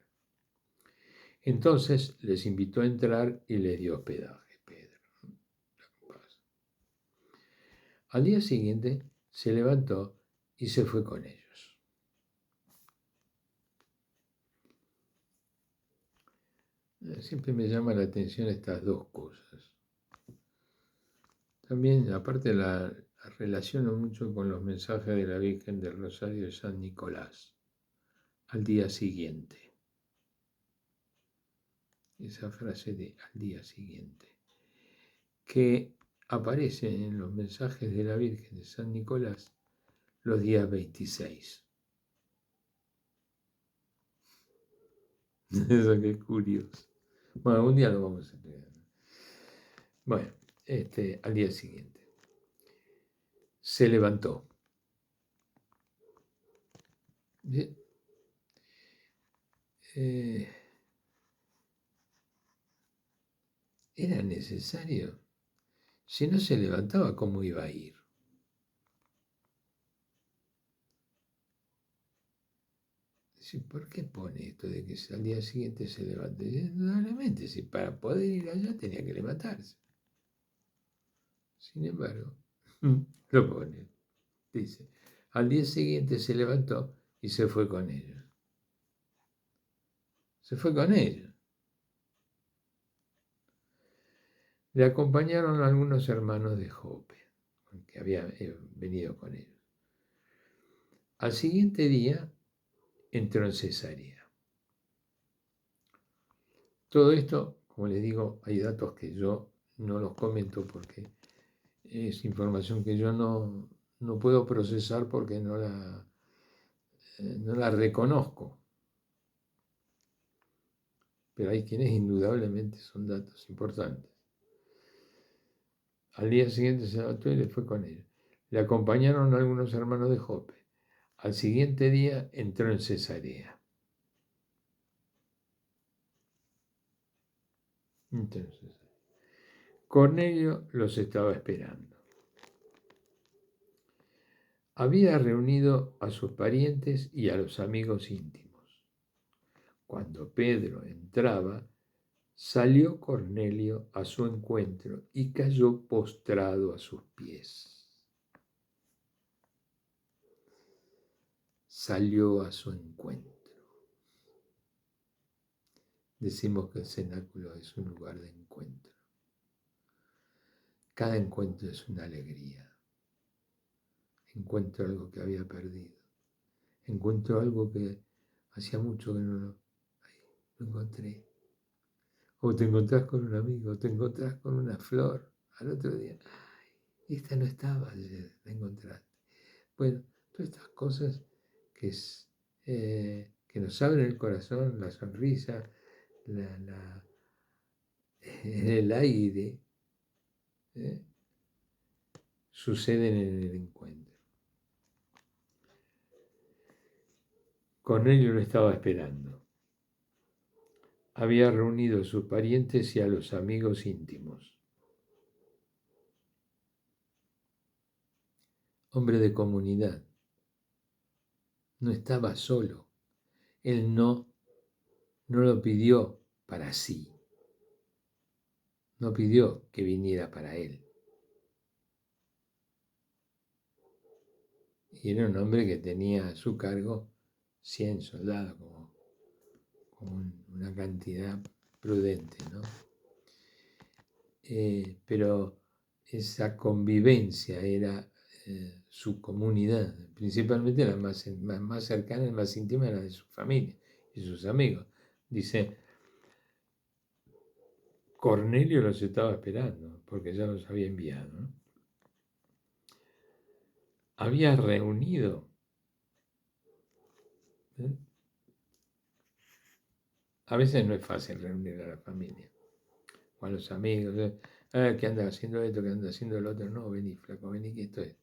Entonces les invitó a entrar y les dio hospedaje, Pedro. Al día siguiente se levantó y se fue con ellos. Siempre me llama la atención estas dos cosas. También, aparte, la relaciono mucho con los mensajes de la Virgen del Rosario de San Nicolás. Al día siguiente. Esa frase de al día siguiente, que aparece en los mensajes de la Virgen de San Nicolás los días 26. Eso que es curioso. Bueno, un día lo vamos a estudiar. Bueno, al día siguiente. Se levantó. Era necesario. Si no se levantaba, ¿cómo iba a ir? ¿Por qué pone esto de que al día siguiente se levante? Indudablemente, si para poder ir allá tenía que levantarse. Sin embargo, lo pone. Dice, al día siguiente se levantó y se fue con ellos. Se fue con ellos. Le acompañaron algunos hermanos de Jope, que habían venido con ellos. Al siguiente día entró en Cesarea. Todo esto, como les digo, hay datos que yo no los comento porque es información que yo no puedo procesar porque no la reconozco. Pero hay quienes indudablemente son datos importantes. Al día siguiente se levantó y le fue con ellos. Le acompañaron algunos hermanos de Jope. Al siguiente día entró en Cesarea. Entonces, Cornelio los estaba esperando. Había reunido a sus parientes y a los amigos íntimos. Cuando Pedro entraba, salió Cornelio a su encuentro y cayó postrado a sus pies. Salió a su encuentro. Decimos que el cenáculo es un lugar de encuentro. Cada encuentro es una alegría. Encuentro algo que había perdido. Encuentro algo que hacía mucho que no lo encontré. O te encontrás con un amigo, te encontrás con una flor. Al otro día, ay, esta no estaba ayer, la encontraste. Bueno, todas estas cosas que nos abren el corazón, la sonrisa, el aire, suceden en el encuentro. Cornelio lo estaba esperando. Había reunido a sus parientes y a los amigos íntimos. Hombre de comunidad. No estaba solo. Él no lo pidió para sí. No pidió que viniera para él. Y era un hombre que tenía a su cargo 100 soldados, una cantidad prudente, ¿no? Pero esa convivencia era su comunidad, principalmente la más cercana y más íntima, la de su familia y sus amigos. Dice, Cornelio los estaba esperando, porque ya los había enviado, ¿no? Había reunido, ¿eh? A veces no es fácil reunir a la familia o a los amigos. ¿Qué anda haciendo esto? ¿Qué anda haciendo el otro? No, vení, flaco, vení, que esto es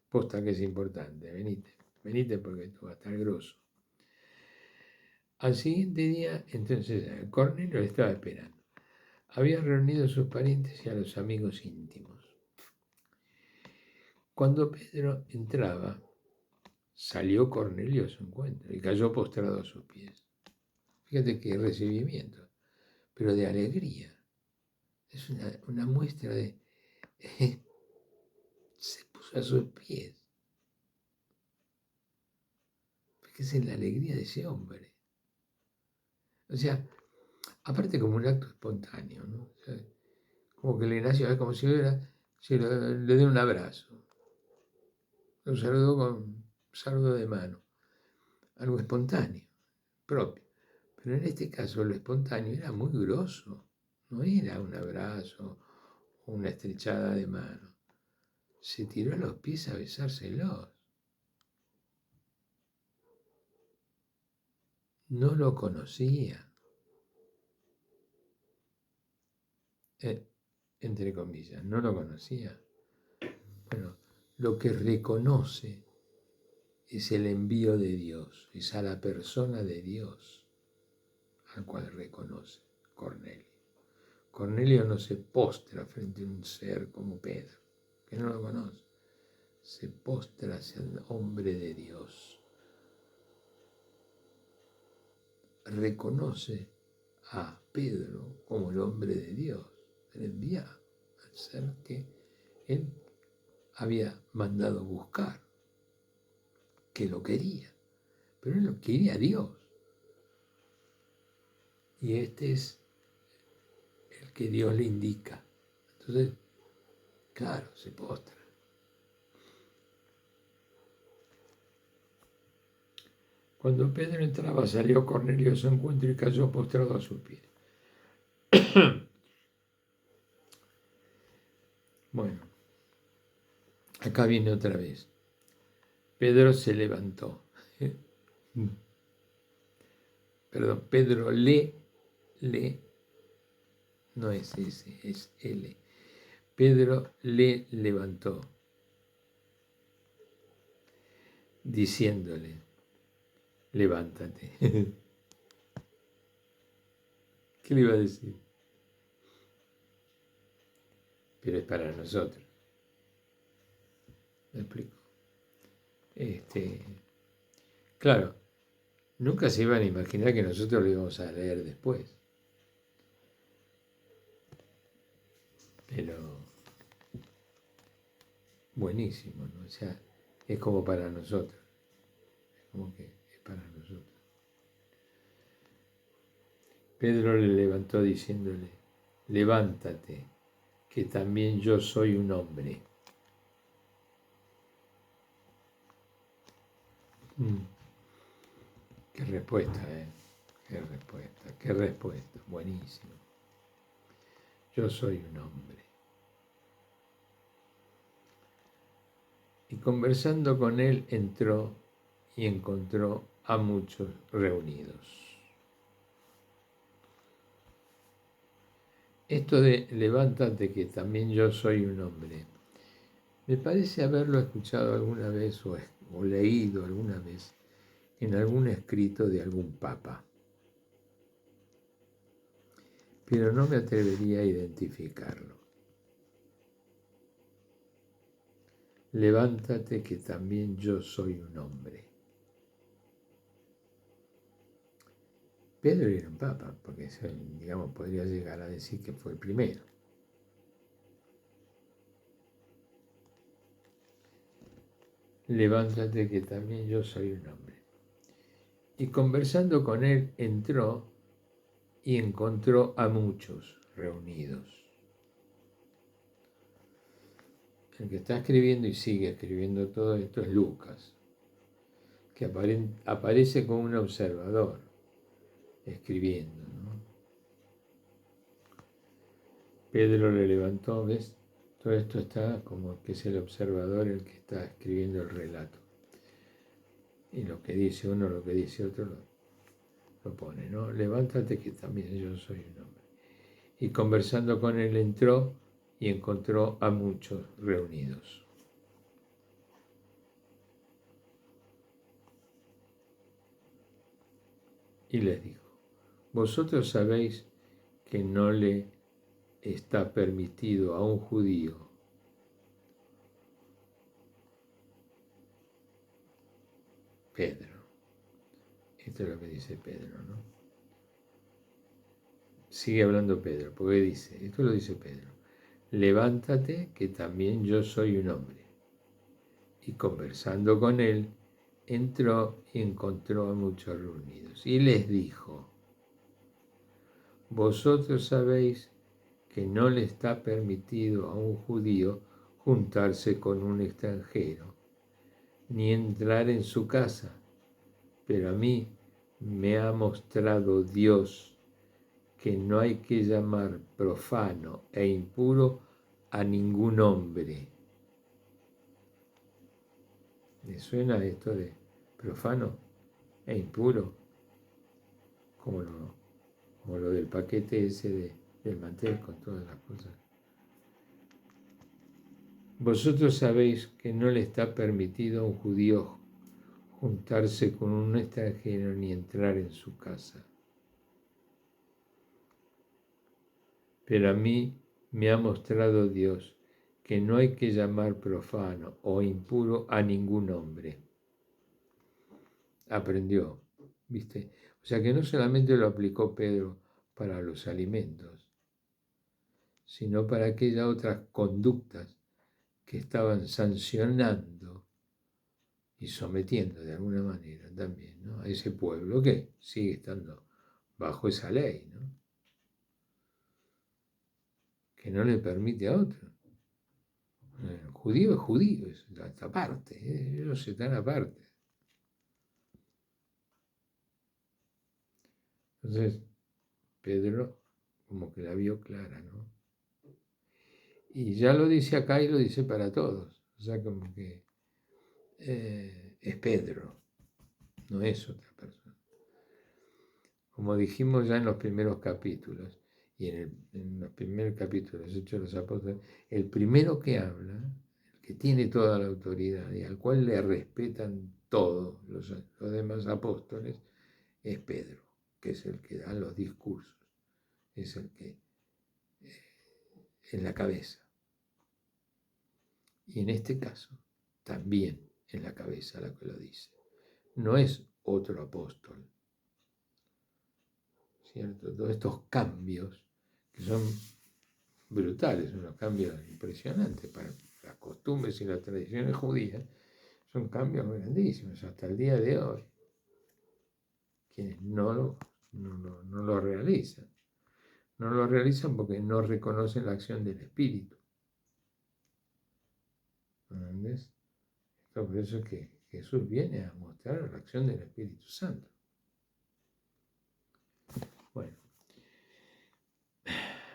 posta que es importante. Venite porque esto va a estar grosso. Al siguiente día, entonces, Cornelio le estaba esperando. Había reunido a sus parientes y a los amigos íntimos. Cuando Pedro entraba, salió Cornelio a su encuentro y cayó postrado a sus pies. Fíjate qué recibimiento, pero de alegría. Es una muestra de... se puso a sus pies. Fíjese la alegría de ese hombre. O sea, aparte como un acto espontáneo, ¿no? O sea, como que le nació, como si le dio un abrazo. Lo saludó con un saludo de mano. Algo espontáneo, propio. Pero en este caso lo espontáneo era muy grosso. No era un abrazo o una estrechada de mano. Se tiró a los pies a besárselos. No lo conocía. Entre comillas, no lo conocía. Bueno, lo que reconoce es el envío de Dios, es a la persona de Dios al cual reconoce Cornelio. Cornelio no se postra frente a un ser como Pedro, que no lo conoce. Se postra hacia el hombre de Dios. Reconoce a Pedro como el hombre de Dios, el enviado, el ser que él había mandado buscar, que lo quería, pero él lo quería a Dios. Y este es el que Dios le indica. Entonces, claro, se postra. Cuando Pedro entraba, salió Cornelio a su encuentro y cayó postrado a sus pies. Bueno, acá viene otra vez. Pedro se levantó. Perdón, Pedro no es ese, es L. Pedro le levantó, diciéndole, levántate. ¿Qué le iba a decir? Pero es para nosotros. ¿Me explico? Claro, nunca se iban a imaginar que nosotros lo íbamos a leer después. Pero buenísimo, ¿no? O sea, es como para nosotros. Es como que es para nosotros. Pedro le levantó diciéndole, levántate, que también yo soy un hombre. Qué respuesta, qué respuesta, buenísimo. Yo soy un hombre. Y conversando con él entró y encontró a muchos reunidos. Esto de levántate que también yo soy un hombre, me parece haberlo escuchado alguna vez o leído alguna vez en algún escrito de algún papa, pero no me atrevería a identificarlo. Levántate que también yo soy un hombre. Pedro era un papa, porque digamos, podría llegar a decir que fue el primero. Levántate que también yo soy un hombre. Y conversando con él entró y encontró a muchos reunidos. El que está escribiendo y sigue escribiendo todo esto es Lucas, que aparece como un observador, escribiendo, ¿no? Pedro le levantó, ¿ves? Todo esto está como que es el observador el que está escribiendo el relato. Y lo que dice uno, lo que dice otro, lo pone, ¿no? Levántate que también yo soy un hombre. Y conversando con él entró y encontró a muchos reunidos. Y les dijo, vosotros sabéis que no le está permitido a un judío Pedro. Esto es lo que dice Pedro, ¿no? Sigue hablando Pedro, porque dice, esto lo dice Pedro, levántate que también yo soy un hombre. Y conversando con él, entró y encontró a muchos reunidos. Y les dijo, vosotros sabéis que no le está permitido a un judío juntarse con un extranjero, ni entrar en su casa, pero a mí me ha mostrado Dios que no hay que llamar profano e impuro a ningún hombre. ¿Le suena esto de profano e impuro? Como lo del paquete ese del mantel con todas las cosas. Vosotros sabéis que no le está permitido a un judío juntarse con un extranjero ni entrar en su casa. Pero a mí me ha mostrado Dios que no hay que llamar profano o impuro a ningún hombre. Aprendió, ¿viste? O sea que no solamente lo aplicó Pedro para los alimentos, sino para aquellas otras conductas que estaban sancionando y sometiendo de alguna manera también, ¿no? A ese pueblo que sigue estando bajo esa ley, ¿no? Que no le permite a otro. Judío es judío, es aparte, ellos están aparte. Entonces, Pedro como que la vio clara, ¿no? Y ya lo dice acá y lo dice para todos. O sea, como que es Pedro, no es otra persona. Como dijimos ya en los primeros capítulos, y en los primeros capítulos de Hechos de los Apóstoles, el primero que habla, el que tiene toda la autoridad y al cual le respetan todos los demás apóstoles, es Pedro, que es el que da los discursos, es el que en la cabeza. Y en este caso, también en la cabeza la que lo dice. No es otro apóstol, ¿cierto? Todos estos cambios que son brutales, unos cambios impresionantes para las costumbres y las tradiciones judías, son cambios grandísimos hasta el día de hoy. Quienes no lo realizan. No lo realizan porque no reconocen la acción del Espíritu. ¿Entendés? Por eso es que Jesús viene a mostrar la acción del Espíritu Santo. Bueno,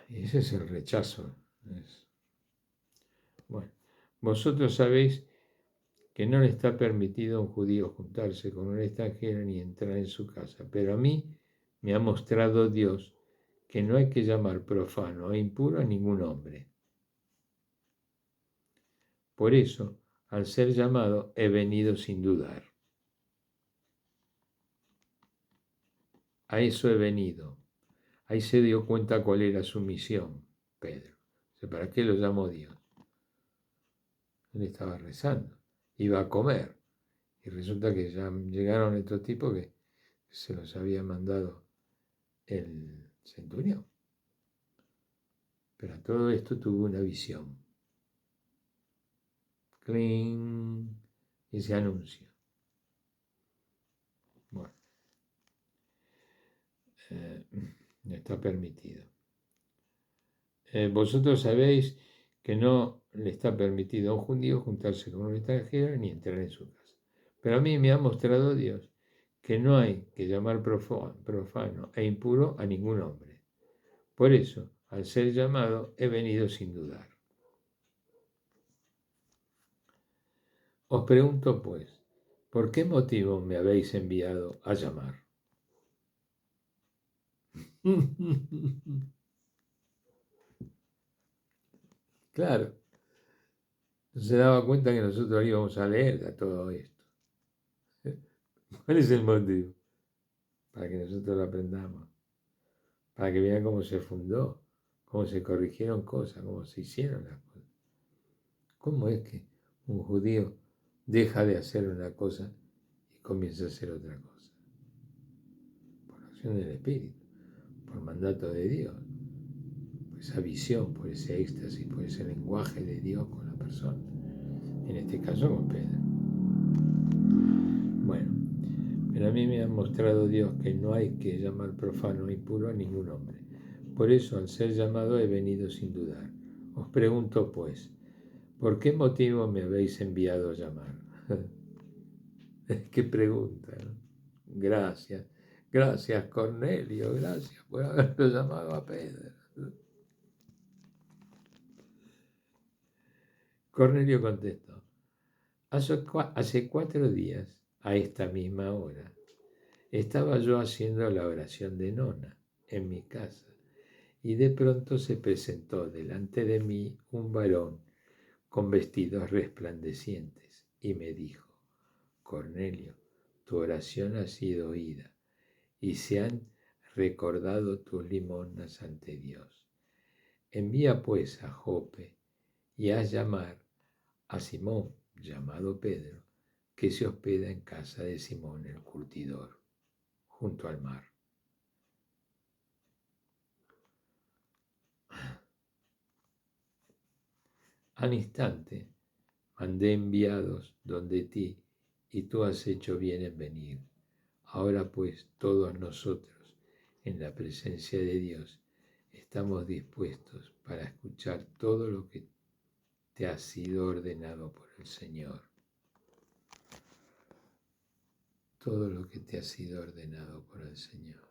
y ese es el rechazo. Bueno, vosotros sabéis que no le está permitido a un judío juntarse con un extranjero ni entrar en su casa, pero a mí me ha mostrado Dios que no hay que llamar profano e impuro a ningún hombre. Por eso, al ser llamado, he venido sin dudar. A eso he venido. Ahí se dio cuenta cuál era su misión, Pedro. O sea, ¿para qué lo llamó Dios? Él estaba rezando, iba a comer. Y resulta que ya llegaron estos tipos que se los había mandado el centurión. Pero a todo esto tuvo una visión. ¡Cling! Ese anuncio. Bueno. está permitido. Vosotros sabéis que no le está permitido a un judío juntarse con un extranjero ni entrar en su casa. Pero a mí me ha mostrado Dios que no hay que llamar profano e impuro a ningún hombre. Por eso, al ser llamado, he venido sin dudar. Os pregunto, pues, ¿por qué motivo me habéis enviado a llamar? Claro, no se daba cuenta que nosotros íbamos a leer a todo esto. ¿Cuál es el motivo? Para que nosotros lo aprendamos, para que vean cómo se fundó, cómo se corrigieron cosas, cómo se hicieron las cosas. ¿Cómo es que un judío deja de hacer una cosa y comienza a hacer otra cosa? Por acción del Espíritu, por mandato de Dios, por esa visión, por ese éxtasis, por ese lenguaje de Dios con la persona. En este caso con Pedro. Bueno, pero a mí me ha mostrado Dios que no hay que llamar profano e impuro a ningún hombre. Por eso, al ser llamado, he venido sin dudar. Os pregunto, pues, ¿por qué motivo me habéis enviado a llamar? Qué pregunta, ¿no? Gracias Cornelio, gracias por haberlo llamado a Pedro. Cornelio contestó, hace 4 días, a esta misma hora, estaba yo haciendo la oración de nona en mi casa, y de pronto se presentó delante de mí un varón con vestidos resplandecientes, y me dijo, Cornelio, tu oración ha sido oída, y se han recordado tus limosnas ante Dios. Envía pues a Jope y haz llamar a Simón, llamado Pedro, que se hospeda en casa de Simón el curtidor, junto al mar. Al instante mandé enviados donde ti, y tú has hecho bien en venir. Ahora pues todos nosotros, en la presencia de Dios, estamos dispuestos para escuchar todo lo que te ha sido ordenado por el Señor. Todo lo que te ha sido ordenado por el Señor.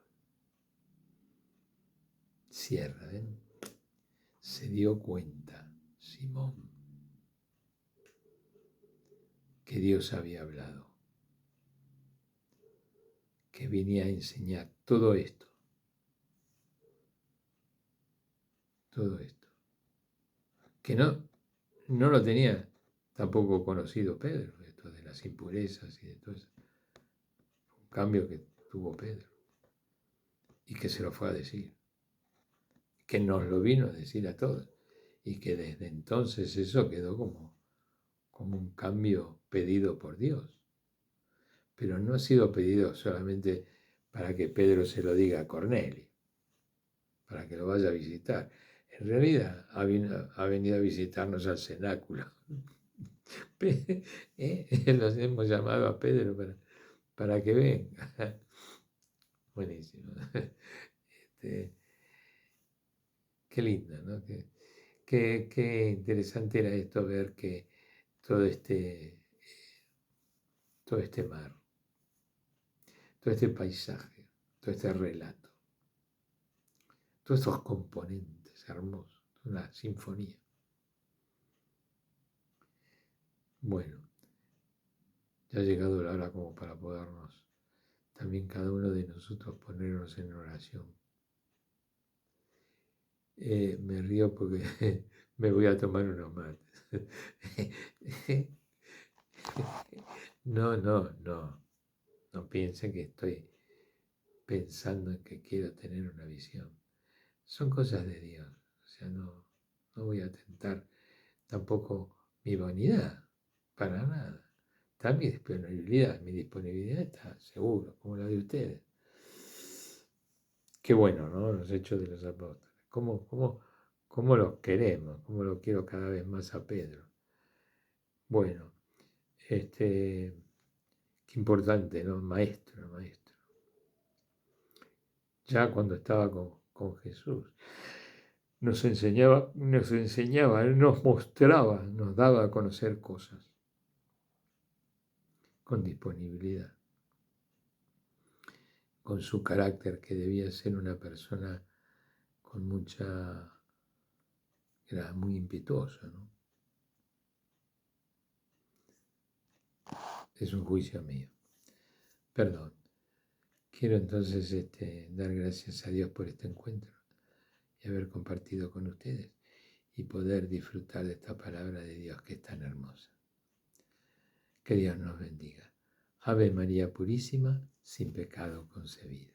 Cierra, ¿eh? Se dio cuenta Simón que Dios había hablado, que venía a enseñar todo esto, que no lo tenía tampoco conocido Pedro, esto de las impurezas y de todo eso. Un cambio que tuvo Pedro y que se lo fue a decir, que nos lo vino a decir a todos y que desde entonces eso quedó como un cambio pedido por Dios. Pero no ha sido pedido solamente para que Pedro se lo diga a Cornelio, para que lo vaya a visitar. En realidad ha venido a visitarnos al cenáculo. Los hemos llamado a Pedro para que venga. Buenísimo. Qué lindo, ¿no? Qué interesante era esto, ver que todo este mar, todo este paisaje, todo este relato, todos estos componentes hermosos, una sinfonía. Bueno, ya ha llegado la hora como para podernos, también cada uno de nosotros, ponernos en oración. Me río porque me voy a tomar unos mates. No piensen que estoy pensando en que quiero tener una visión. Son cosas de Dios, o sea, no voy a tentar tampoco mi vanidad, para nada. Está mi disponibilidad está seguro, como la de ustedes. Qué bueno, ¿no? Los Hechos de los Apóstoles. ¿Cómo los queremos? ¿Cómo lo quiero cada vez más a Pedro? Bueno, qué importante, ¿no? Maestro. Ya cuando estaba con Jesús. Nos enseñaba, nos mostraba, nos daba a conocer cosas con disponibilidad, con su carácter, que debía ser una persona con mucha, era muy impetuosa, ¿no? Es un juicio mío. Perdón. Quiero entonces dar gracias a Dios por este encuentro y haber compartido con ustedes y poder disfrutar de esta palabra de Dios que es tan hermosa. Que Dios nos bendiga. Ave María Purísima, sin pecado concebida.